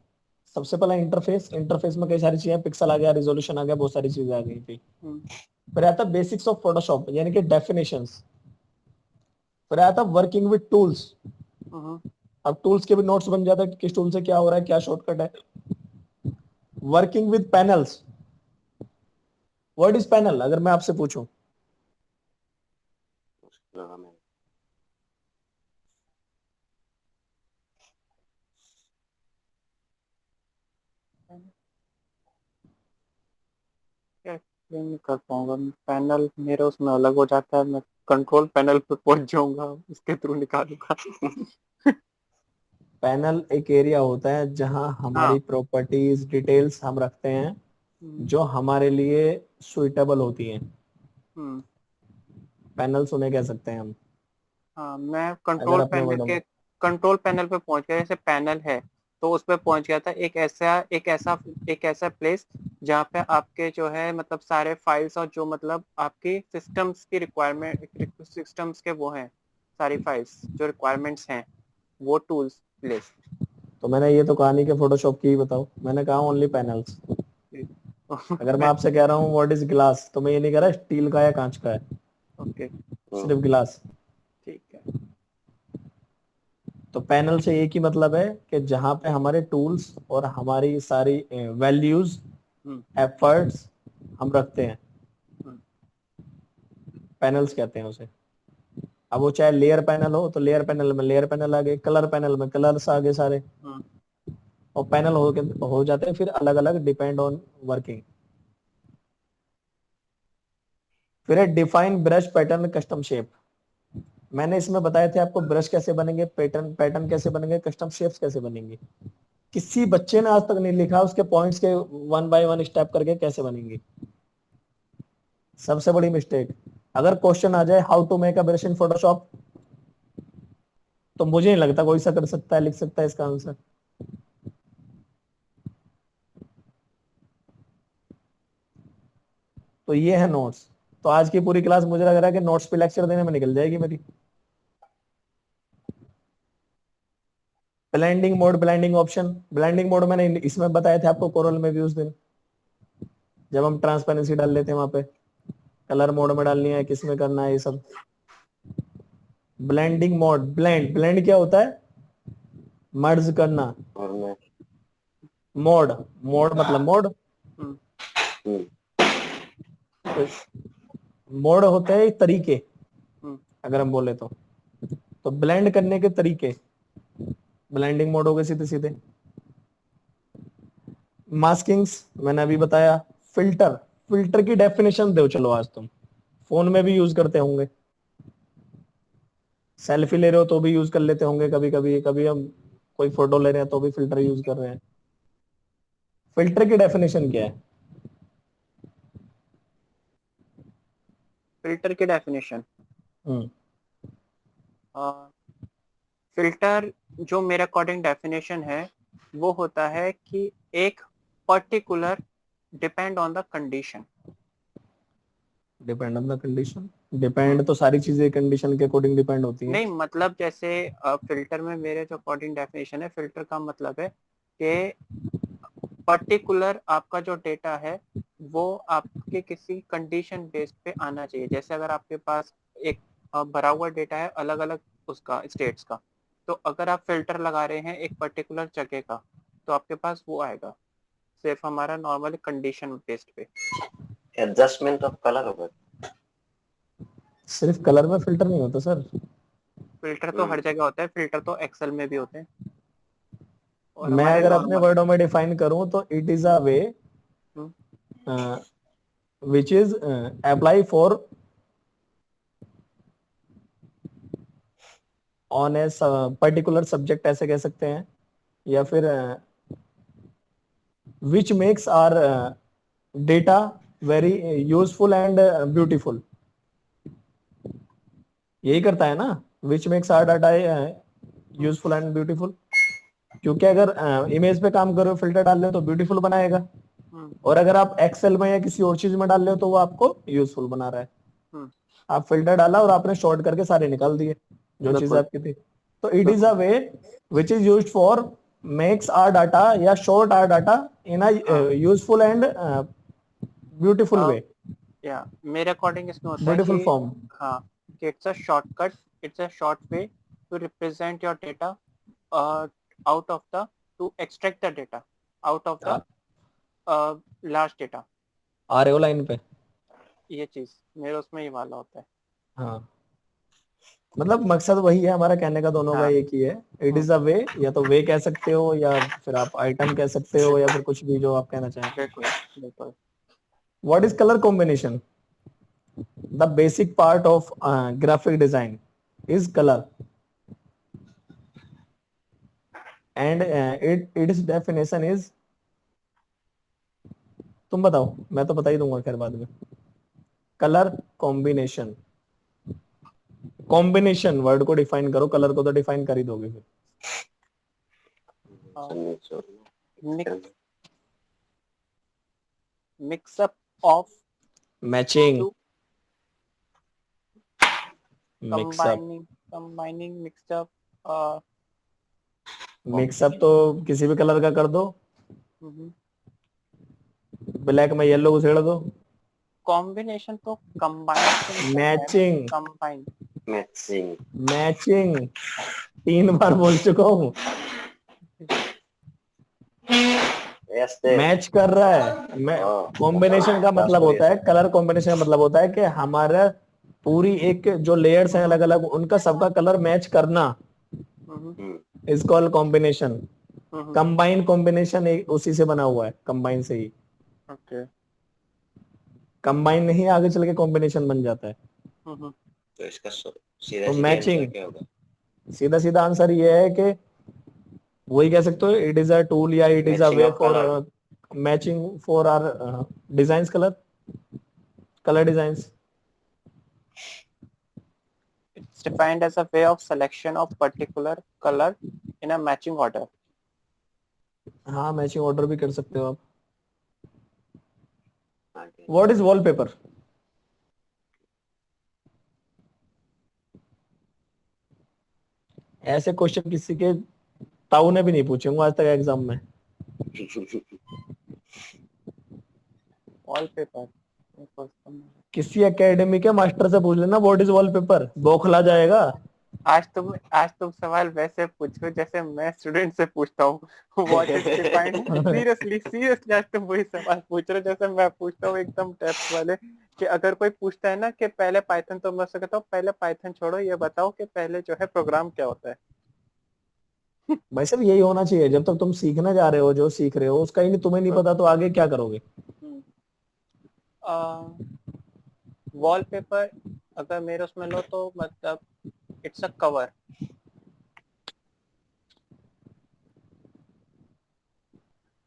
सबसे पहला इंटरफेस, इंटरफेस में कई सारी चीजें, पिक्सल आ गया, रिजोल्यूशन आ गया, बहुत सारी चीजें आ गई थी। हम्म फिर आता बेसिक्स ऑफ फोटोशॉप यानी कि डेफिनेशंस। फिर आता वर्किंग विद टूल्स। हम्म अब टूल्स के भी नोट्स बन जाता है कि किस टूल से क्या हो रहा है, क्या शॉर्टकट है। Working with panels. What is panel अगर मैं आपसे पूछूं? लगा मैं। क्या explain नहीं कर पाऊंगा, पैनल मेरे उसमें अलग हो जाता है, मैं कंट्रोल पैनल पे पहुंच जाऊंगा, उसके थ्रू निकालूंगा। पैनल एक एरिया होता है जहां हाँ। हमारी प्रॉपर्टीज डिटेल्स हम रखते हैं हम्म जो हमारे लिए सुइटेबल होती हैं। हम्म। पैनल्स उन्हें कह सकते हैं हम, हाँ, मैं अगर अपने वर्डों में। कंट्रोल पैनल पे पहुंच गया, जैसे पैनल है तो उस पे पहुंच गया था, एक ऐसा प्लेस जहाँ पे आपके जो है मतलब सारे फाइल्स और जो मतलब आपकी सिस्टम्स की रिक्वायरमेंट, सिस्टम्स के वो हैं, सारी फाइल्स जो रिक्वायरमेंट्स हैं, वो टूल्स प्लेस। तो मैंने ये तो कहानी के फोटोशॉप की ही बताओ, मैंने कहा ओनली पैनल्स। अगर मैं मैं आपसे कह रहा हूँ व्हाट इज ग्लास, तो मैं ये नहीं कह रहा स्टील का या कांच का है, ओके, सिर्फ गिलास। ठीक है। तो पैनल से एक ही मतलब है कि जहां पे हमारे टूल्स और हमारी सारी वैल्यूज, हम्म एफर्ट्स हम रखते हैं, हम्म पैनल्स कहते हैं उसे। अब वो चाहे लेयर पैनल हो तो लेयर पैनल में लेयर पैनल आ गए, कलर पैनल में कलर्स आ गए सारे, हम्म और पैनल हो जाते हैं फिर अलग अलग डिपेंड ऑन वर्किंग। फिर है define brush pattern custom shape. मैंने इसमें बताए थे आपको ब्रश कैसे बनेंगे, पैटर्न पैटर्न कैसे बनेंगे, कस्टम शेप्स कैसे बनेंगे। किसी बच्चे ने आज तक नहीं लिखा उसके पॉइंट्स के वन बाय वन स्टेप करके कैसे बनेंगे। सबसे बड़ी मिस्टेक, अगर क्वेश्चन आ जाए how to make a brush in Photoshop, तो मुझे नहीं लगता कोई सा कर सकता है, लिख सकता है इसका आंसर। तो ये है नोट्स। तो आज की पूरी क्लास मुझे लग रहा है कि नोट्स पे लेक्चर देने में निकल जाएगी मेरी। Blending mode, blending option, blending mode मैंने इसमें बताए थे आपको कोरल में भी उस दिन, जब हम ट्रांसपेरेंसी डाल लेते हैं वहां पे, कलर मोड में डालनी है, किस में करना है, ये सब। ब्लेंडिंग मोड, ब्लेंड, ब्लेंड क्या होता है? मर्ज करना। और मैं मोड, मोड मतलब मोड। हम्म, हम्म, तो मोड होते हैं तरीके, हम्म, अगर हम बोले तो ब्लेंड करने के तरीके ब्लेंडिंग मोड हो गए सीधे सीधे। मास्किंग्स मैंने अभी बताया। फिल्टर, फिल्टर की डेफिनेशन दो चलो आज तुम, फोन में भी यूज करते होंगे, सेल्फी ले रहे हो तो भी यूज कर लेते होंगे कभी कभी, कभी हम कोई फोटो ले रहे हैं तो भी फिल्टर यूज कर रहे हैं। फिल्टर की डेफिनेशन क्या है? फिल्टर की डेफिनेशन, हम्म, फिल्टर जो मेरे अकॉर्डिंग डेफिनेशन है वो होता है कि एक particular depend on the condition. Depend on the condition. Depend तो सारी चीजें कंडीशन के अकॉर्डिंग डिपेंड होती हैं। नहीं मतलब जैसे फिल्टर में मेरे जो अकॉर्डिंग डेफिनेशन है, फिल्टर का मतलब है कि पर्टिकुलर आपका जो डेटा है वो आपके किसी कंडीशन बेस्ड पे आना चाहिए। जैसे अगर आपके पास एक भरा हुआ डेटा है अलग अलग उसका स्टेट्स का, तो अगर आप फिल्टर लगा रहे हैं एक पर्टिकुलर जगह का तो आपके पास वो आएगा सिर्फ हमारा नॉर्मल कंडीशन बेस्ड पे। एडजस्टमेंट ऑफ कलर होगा। सिर्फ कलर में फिल्टर नहीं होता सर। फिल्टर तो हर जगह होता है, फिल्टर तो एक्सेल में भी होते हैं और मैं हमारे अगर अपने नॉर्मल। वर्डों में डिफाइन करूं तो it is a way which is apply for on a particular subject, ऐसे कह सकते हैं, या फिर which makes are data very useful and beautiful. यही करता है ना, which makes our data useful and beautiful. क्योंकि अगर इमेज पे काम कर रहे हो, फिल्टर डाल रहे हो तो ब्यूटीफुल बनाएगा, और अगर आप एक्सेल में या किसी और चीज में डाल रहे हो तो वो आपको यूजफुल बना रहा है। आप फिल्टर डाला और आपने शॉर्ट करके सारे निकाल दिए जो चीज बिल्कुल आपकी थी। तो इट इज बिल्कुल। A way which is used for makes our data या short our data in a हाँ यूजफुल एंड ब्यूटीफुल वे, या मेरे अकॉर्डिंग इसमें होता है ब्यूटीफुल कि फॉर्म। हाँ कि it's a shortcut, it's a short way to represent your data out of the, to extract the data out of the large data. आ रहे हो लाइन पे? ये चीज मेरे उसमें ये वाला होता है। हाँ, मतलब मकसद वही है हमारा कहने का, दोनों का हाँ एक ही है। इट हम्म, इज अ वे, या तो वे कह सकते हो या फिर आप आइटम कह सकते हो या बिल्कुल फिर कुछ भी जो आप कहना चाहें। बिल्कुल बिल्कुल। What is colour combination? The basic part of graphic design is colour, and it's definition is, तुम बताओ, मैं तो बता ही दूंगा खैर बाद में। कलर कॉम्बिनेशन, कॉम्बिनेशन वर्ड को डिफाइन करो, कलर को तो डिफाइन कर ही दोगे फिर। Mix, mixup of matching, to, mixup. Combining, combining mixup mixup तो किसी भी कलर का कर दो, कॉम्बिनेशन। ब्लैक में येलो उछेड़ दो। कॉम्बिनेशन तो कंबाइन से निकलता है ना, मैचिंग, कंबाइन। मैचिंग। मैचिंग 3 बार बोल चुका हूँ। ऐसे मैच कर रहा है। मैं, कॉम्बिनेशन का मतलब होता है, कलर कॉम्बिनेशन का मतलब होता है कि हमारा पूरी एक जो लेयर्स हैं अलग अलग, उनका सबका कलर मैच करना hmm is called combination. Hmm. Combine combination उसी से बना हुआ है, कंबाइन से ही। ओके। कंबाइन नहीं, आगे चल के कॉम्बिनेशन बन जाता है। हम्म। तो इसका सीधा तो सीधे आंसर मैचिंग, क्या होगा? सीधा सीधा आंसर ये है कि वही कह सकते हो, इट इज अ टूल या it is a matching way of for colour. Matching for our design, colour, colour designs. It's defined as a way of selection of particular color in a matching order. हाँ, matching order भी कर सकते हो आप। आगे what is wallpaper? ऐसे question किसी के ताऊ ने भी नहीं पूछे होंगे आज तक एग्जाम में। वॉलपेपर। किसी एकेडमी के मास्टर से पूछ लेना व्हाट इज वॉलपेपर, बौखला जाएगा। आज तुम सवाल वैसे पूछो जैसे मैं स्टूडेंट से पूछता हूँ। व्हाट इज डिफाइंड, सीरियसली आज तुम वही सवाल पूछ रहे हो जैसे मैं पूछता हूँ एकदम डेप्थ वाले। कि अगर कोई पूछता है ना कि पहले पाइथन, तो मैं उससे कहता हूँ पहले पाइथन छोड़ो, ये बताओ कि पहले जो है प्रोग्राम क्या होता है। भाई साहब यही होना चाहिए, जब तक तुम सीखने जा रहे हो, जो सीख रहे हो उसका ही नहीं, तुम्हें नहीं पता तो आगे क्या करोगे? वॉलपेपर अगर मेरे उसमें लो तो मतलब इट्स अ कवर।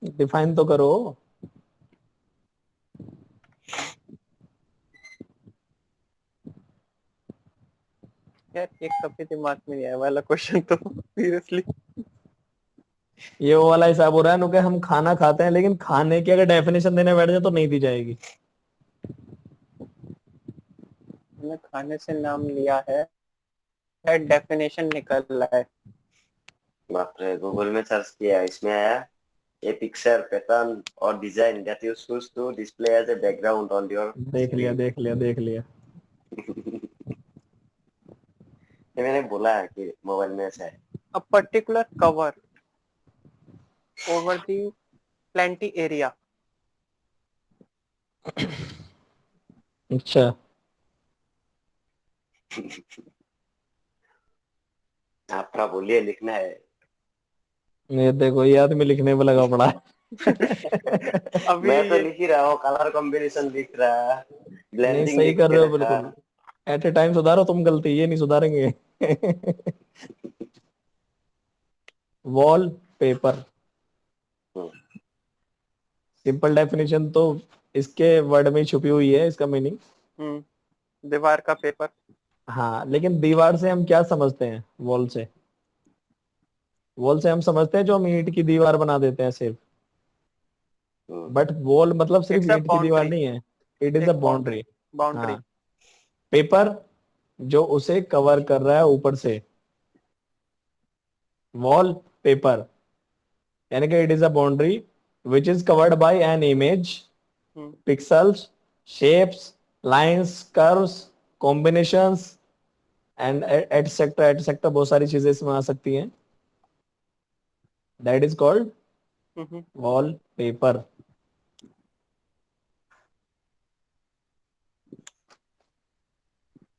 डिफाइन तो करो। यार एक कभी दिमाग में नहीं आया वाला क्वेश्चन तो सीरियसली। ये वो वाला हिसाब हो रहा है नु कि हम खाना खाते हैं लेकिन खाने की अगर डेफिनेशन देने बैठ जाए तो नहीं दी जाएगी। मैंने खाने से नाम लिया है, डेफिनेशन निकल रहा है। बाप रे, गूगल में सर्च किया, इसमें आया a picture pattern or design that you choose to display as a background on your देख लिया screen. देख लिया देख लिया। ये मैंने बोला है कि मोबाइल में ऐसा है। A particular cover over the plenty area. अच्छा, आप थोड़ा बोलिए, लिखना है। ये देखो ये आदमी लिखने में लगा पड़ा है। अभी मैं तो ये लिख ही रहा हूँ, कलर कॉम्बिनेशन लिख रहा, नहीं ब्लेंडिंग सही लिख कर के रहे हो रखा। बिल्कुल। एट ए टाइम सुधारो तुम गलती, ये नहीं सुधारेंगे। वॉल पेपर, हम्म, सिंपल डेफिनेशन तो इसके वर्ड में ही छुपी हुई है, इसका मीनिंग। दीवार का पेपर। हाँ लेकिन दीवार से हम क्या समझते हैं? वॉल से, वॉल से हम समझते हैं जो हम ईंट की दीवार बना देते हैं सिर्फ। हम्म, बट वॉल मतलब सिर्फ इट्स अ ईंट की दीवार बाउंड्री, नहीं है, इट इज अ एक बाउंड्री। बाउंड्री। हाँ, पेपर जो उसे कवर कर रहा है ऊपर से, वॉल पेपर यानी कि it is a boundary which is covered by an image, pixels, shapes, lines, curves, combinations and etcetera etcetera, बहुत सारी चीजें इसमें आ सकती हैं। That is called wall paper.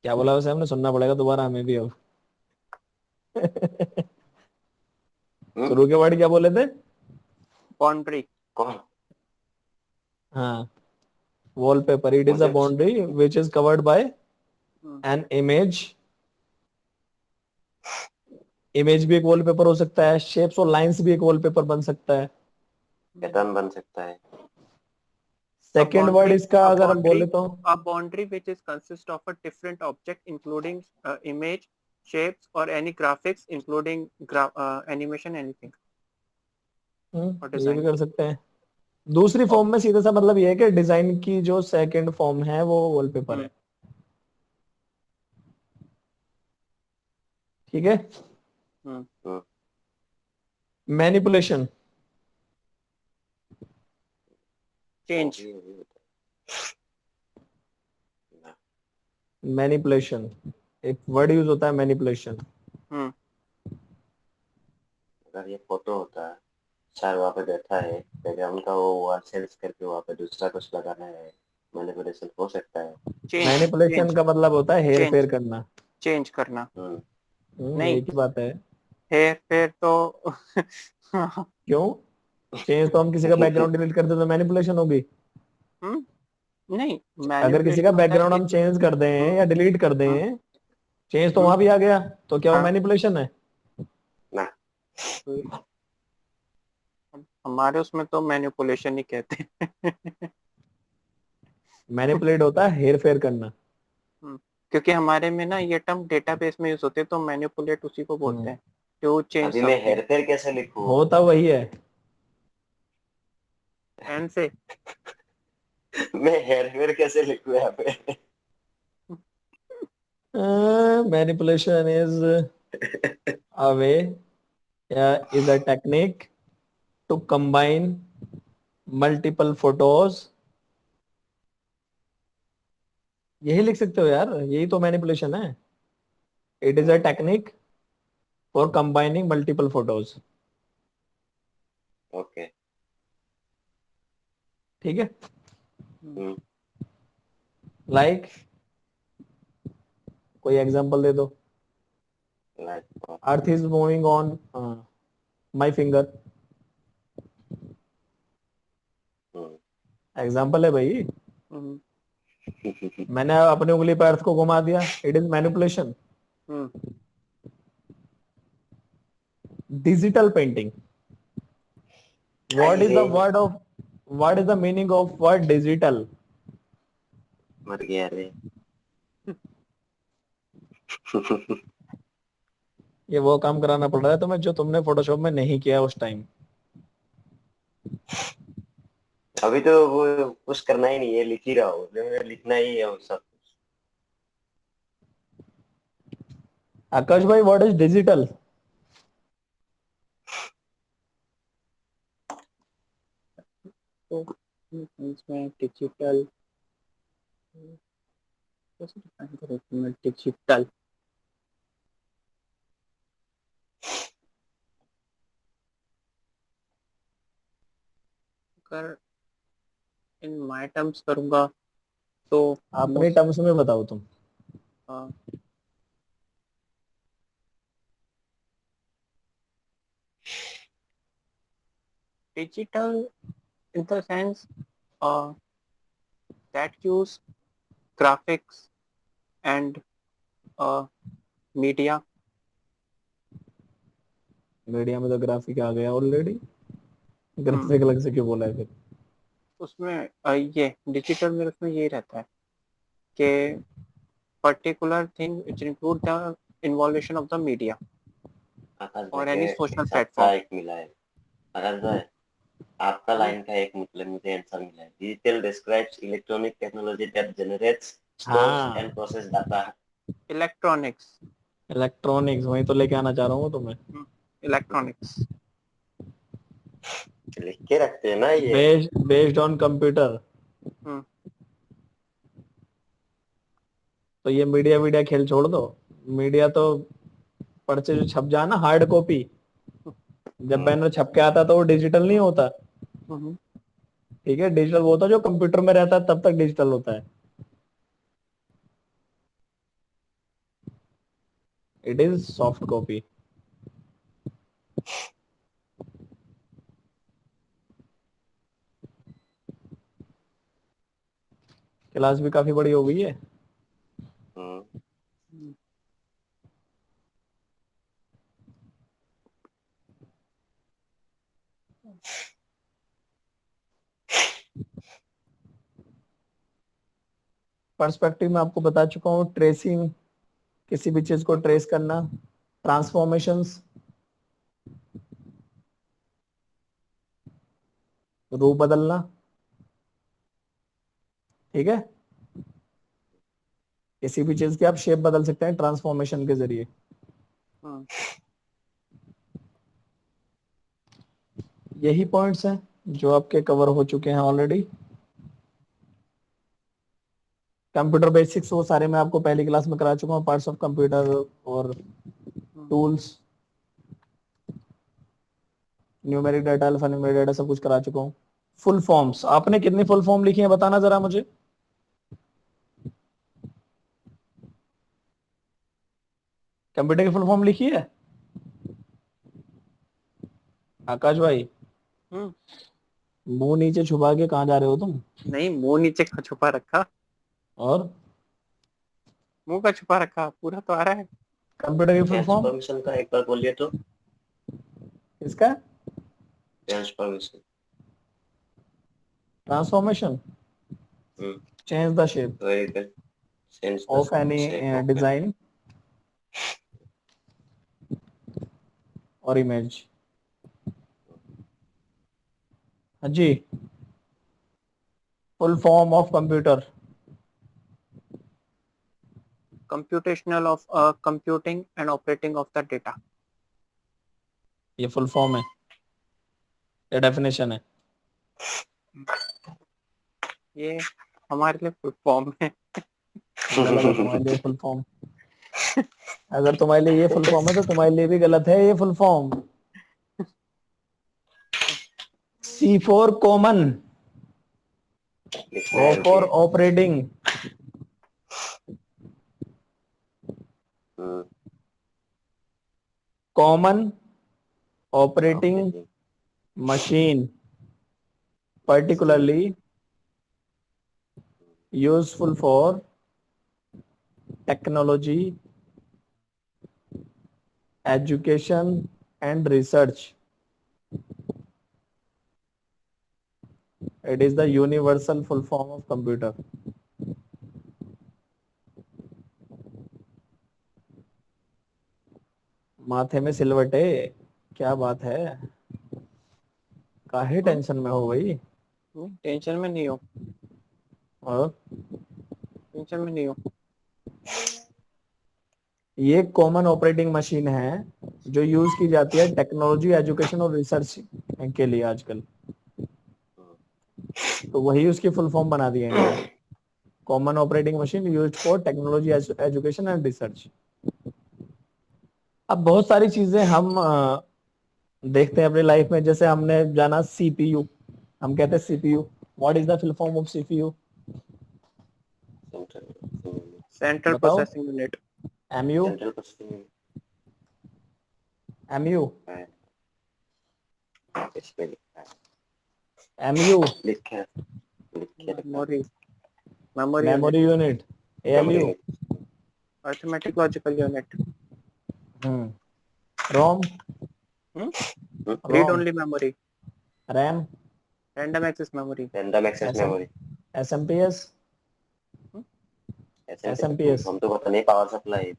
क्या बोला वैसे हमने? सुनना पड़ेगा दोबारा हमें भी अब। हम्म, शुरू के वर्ड क्या बोले थे? बाउंड्री। कौन? हाँ, wallpaper, it is a मुझे boundary which is covered by an image। Image भी एक वॉलपेपर हो सकता है, शेप्स और लाइंस भी एक वॉलपेपर बन सकता है। पैटर्न बन सकता है। A सेकेंड वर्ड boundary, इसका a अगर हम बोले boundary, तो a boundary which is consist of a different object, including image, shapes, or any graphics, including animation, anything or ये भी design. कर सकते हैं। दूसरी Ob- फॉर्म में सीधा सा मतलब ये है कि डिजाइन की जो सेकंड फॉर्म है वो वॉलपेपर हम्म, है। ठीक है। हम्म, हम्म, मैनिपुलेशन, वो change. भी होता है। मैनिपुलेशन एक वर्ड यूज होता है, मैनिपुलेशन। हम्म, अगर ये फोटो होता है, सर वहाँ पे बैठा है, बैकग्राउंड का वो वॉल सेल्स करके वहाँ पे दूसरा कुछ लगाना है, मैनिपुलेशन हो सकता है। change, मैनिपुलेशन change, का मतलब होता है हेर फेर change, करना। change करना। नहीं, एक ही बात है। हेर फेर तो क्यों? चेंज तो हम किसी का बैकग्राउंड डिलीट कर दे तो मैनिपुलेशन होगी। हम्म, नहीं, अगर किसी का मैनिपुलेशन होता है बैकग्राउंड हम चेंज कर दें या डिलीट कर हम्म, दें, चेंज तो हम्म, वहां भी आ गया, तो क्या वो हाँ। मैनिपुलेशन है? ना, हमारे उसमें तो मैनिपुलेशन ही कहते हैं। मैनिपुलेट होता है हेर फेर करना। क्योंकि हमारे में ना ये टर्म डेटाबेस में यूज होते हैं, तो मैनिपुलेट उसी को बोलते हम्म, हैं, टू चेंज अभी मैं समथिंग। हेर फेर कैसे लिखूं? होता वही है। एन से मैं हेयर कैसे लिखूं यहाँ पे? Manipulation is a way, is a technique to combine multiple photos. यही लिख सकते हो यार, यही तो मैनिपुलेशन है. It is a technique for combining multiple photos. Okay. ठीक है. हम्म. लाइक कोई एग्जांपल दे दो. Like. Earth is moving on my finger. Example है भाई. हम्म, मैंने अपनी उंगली पे अर्थ को घुमा दिया. It is manipulation. Hmm, digital painting. What is the word of what is the meaning of word digital? मर गया रे. ये वो काम कराना पड़ रहा है तुम्हें जो तुमने फोटोशॉप में नहीं किया उस टाइम. अभी तो वो कुछ करना ही नहीं है, लिख ही रहा हूँ, लिखना ही है वो सब. आकाश भाई, व्हाट इज डिजिटल? तो इसमें डिजिटल कैसे डिफाइन करें इसमें डिजिटल? अगर इन माय टर्म्स करूंगा तो अपने टर्म्स में बताओ तुम. digital in the sense that use graphics and media. Media में तो ग्राफिक आ गया ऑलरेडी. ग्राफिक अलग से क्यों बोला है फिर? उसमें ये डिजिटल में उसमें ये रहता है कि particular thing which include the involution of the media आकाश भाई or के any एक social साथ का platform. एक मिला है. आकाश भाई, आपका लाइन का एक मतलब मुझे आंसर मिला है. Digital describes electronic technology that generates, stores and हाँ, प्रोसेस डाटा. Electronics. इलेक्ट्रॉनिक्स वही तो लेके आना चाह रहा हूँ तुम्हें. Electronics. लिख के रखते हैं ना ये. Based on computer. हम्म, तो ये मीडिया मीडिया खेल छोड़ दो. मीडिया तो पर्चे जो छप जाए ना, हार्ड कॉपी. जब बैनर छप के आता तो वो डिजिटल नहीं होता. हम्म, ठीक है, डिजिटल वो होता है जो कंप्यूटर में रहता है, तब तक डिजिटल होता है. It is soft copy. Class भी काफी बड़ी हो गई है. हम्म. पर्सपेक्टिव में आपको बता चुका हूँ. ट्रेसिंग, किसी भी चीज को ट्रेस करना. ट्रांसफॉर्मेशंस, रूप बदलना. ठीक है. किसी भी चीज की आप शेप बदल सकते हैं ट्रांसफॉर्मेशन के जरिए. हम्म, यही पॉइंट्स हैं जो आपके कवर हो चुके हैं ऑलरेडी. कंप्यूटर बेसिक्स वो सारे मैं आपको पहली क्लास में करा चुका हूँ. पार्ट्स ऑफ कंप्यूटर और tools, numeric data, alpha numeric data, सब कुछ करा चुका हूँ. फुल फॉर्म्स, आपने कितनी फुल फॉर्म लिखी है बताना जरा मुझे. कंप्यूटर की फुल फॉर्म लिखी है आकाश भाई? हम्म, मुंह नीचे छुपा के कहाँ जा रहे हो तुम? नहीं मुंह नीचे का छुपा रखा. और मुंह का छुपा रखा पूरा तो आ रहा है. कंप्यूटर की फुल फॉर्म ट्रांसफॉर्मेशन का एक बार बोलिए तो. इसका? Transformation. Transformation, hmm. Change the shape very good. Change the of any shape. Okay. Design और इमेज. हाँ जी. Full form of computer. Computational of computing and operating of the data. ये full form है, ये डेफिनेशन है। ये हमारे लिए फुल फॉर्म है। गलत है तुम्हारे लिए फुल फॉर्म। अगर तुम्हारे लिए ये फुल फॉर्म है तो तुम्हारे लिए भी गलत है ये फुल फॉर्म। C4 कॉमन, लिखना O है फॉर रुकिए। Operating, hmm, common operating operating machine, particularly useful for technology, education and research. It is the universal full form of computer. माथे में सिलवटे, क्या बात है, काहे टेंशन में हो गई? टेंशन में नहीं हो, और टेंशन में नहीं हो। ये कॉमन ऑपरेटिंग मशीन है जो यूज की जाती है टेक्नोलॉजी, एजुकेशन और रिसर्च के लिए आजकल, तो वही उसकी फुल फॉर्म बना दिए इन्होंने, common operating machine used for technology, education and research. अब बहुत सारी चीजें हम देखते हैं अपनी लाइफ में, जैसे हमने जाना सीपीयू, हम कहते हैं CPU, what is the full form of CPU? Central बताओ। Processing unit. MU, central processing MU, है, इसमें लिखा है, एमयू, लिखे लिखे रखा memory, memory unit, memory unit, memory ALU, arithmetic logical unit, ROM, read ROM, only memory, RAM, random access memory, random access SM, memory, SMPS, SMP SMPS, हम तो पता नहीं, power supply.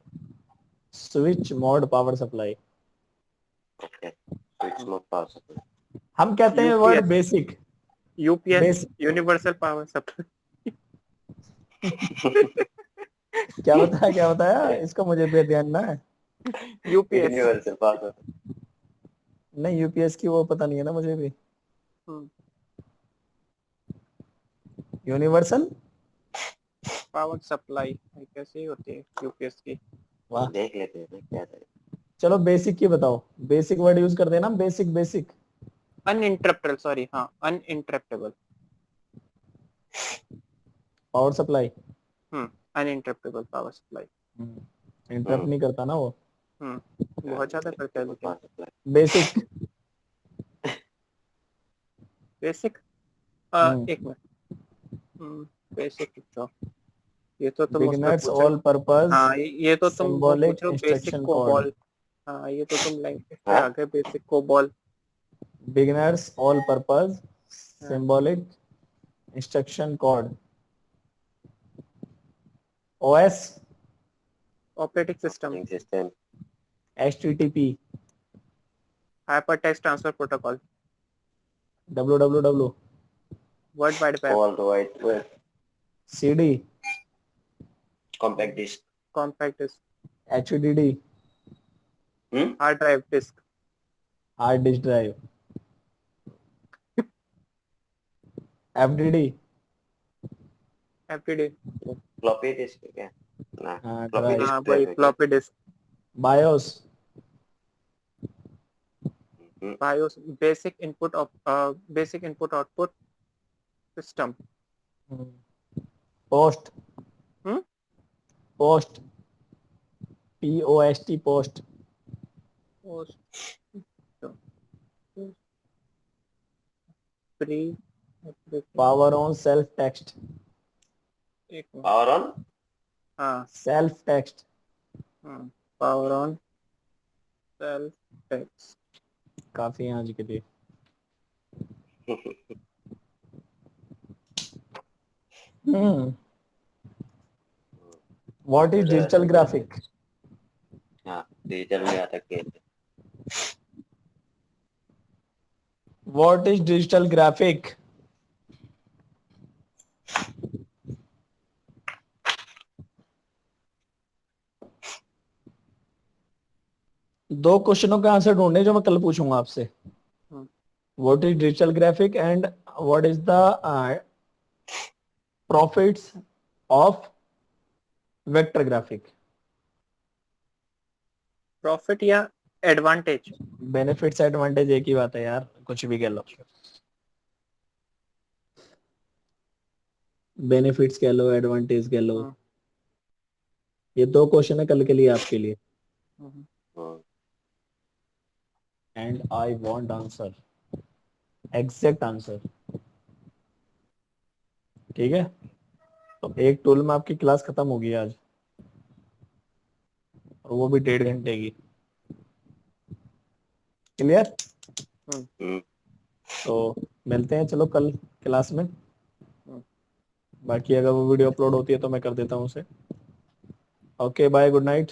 Switch mode power supply. Okay, switch mode power supply. हम कहते हैं word UPS, basic, UPS basic universal power supply. क्या बताया इसका मुझे भी ध्यान ना है। यूपीएस। Universal power. नहीं यूपीएस की वो पता नहीं है ना मुझे भी। यूनिवर्सल पावर सप्लाई कैसे होती है यूपीएस की? वाह, देख लेते हैं क्या है। चलो बेसिक की बताओ, बेसिक वर्ड यूज कर देना, बेसिक बेसिक। अनइंटरप्टेबल, सॉरी, हाँ, uninterruptible. Power supply, uninterruptible power supply. Interrupt नहीं करता ना वो। बहुत ज्यादा करता है लेकिन। Power supply. बेसिक, बेसिक, एक मिनट, बेसिक पूछो, ये तो तुम उसमें बिगिनर्स पूछ रहे हो। ऑल पर्पस हाँ, ये तो तुम वो सिंबॉलिक पूछ रहे हो, बेसिक इंस्ट्रक्शन को कोड, बॉल। हाँ, ये तो तुम लैंग्वेज पे हाँ, आ गए, बेसिक को बॉल। Beginners all purpose symbolic instruction code, OS, operating system, operating system, HTTP, hyper text transfer protocol, WWW, world wide web, world wide web, CD, compact disc, compact disc, HDD, hard drive disk, hard disk drive, FDD, FDD, floppy disk क्या ना, हाँ floppy drive, हाँ disk वही drive है क्या? Floppy disk, BIOS, BIOS, basic input output system, POST, hmm POST, POST, POST, pre, power on self text, एक minute, power on हाँ, self text, power on self text, काफी है आज के लिए। What is digital graphic? हाँ, digital में आता है। What is digital graphic? दो क्वेश्चनों का आंसर ढूंढने जो मैं कल पूछूंगा आपसे। Hmm. What is digital graphic and what is the profits of vector graphic. Profit या एडवांटेज? बेनिफिट्स एडवांटेज एक ही बात है यार, कुछ भी कह लो। बेनिफिट्स कह लो, एडवांटेज कह लो। हम्म, ये दो क्वेश्चन है कल के लिए आपके लिए, hmm. And I want answer, exact answer. ठीक है, तो एक टूल में आपकी क्लास खत्म होगी आज, और वो भी 1.5 घंटे की। क्लियर? हम्म। तो मिलते हैं चलो कल क्लास में। हम्म। बाकी अगर वो वीडियो अपलोड होती है तो मैं कर देता हूँ उसे। Okay bye, good night.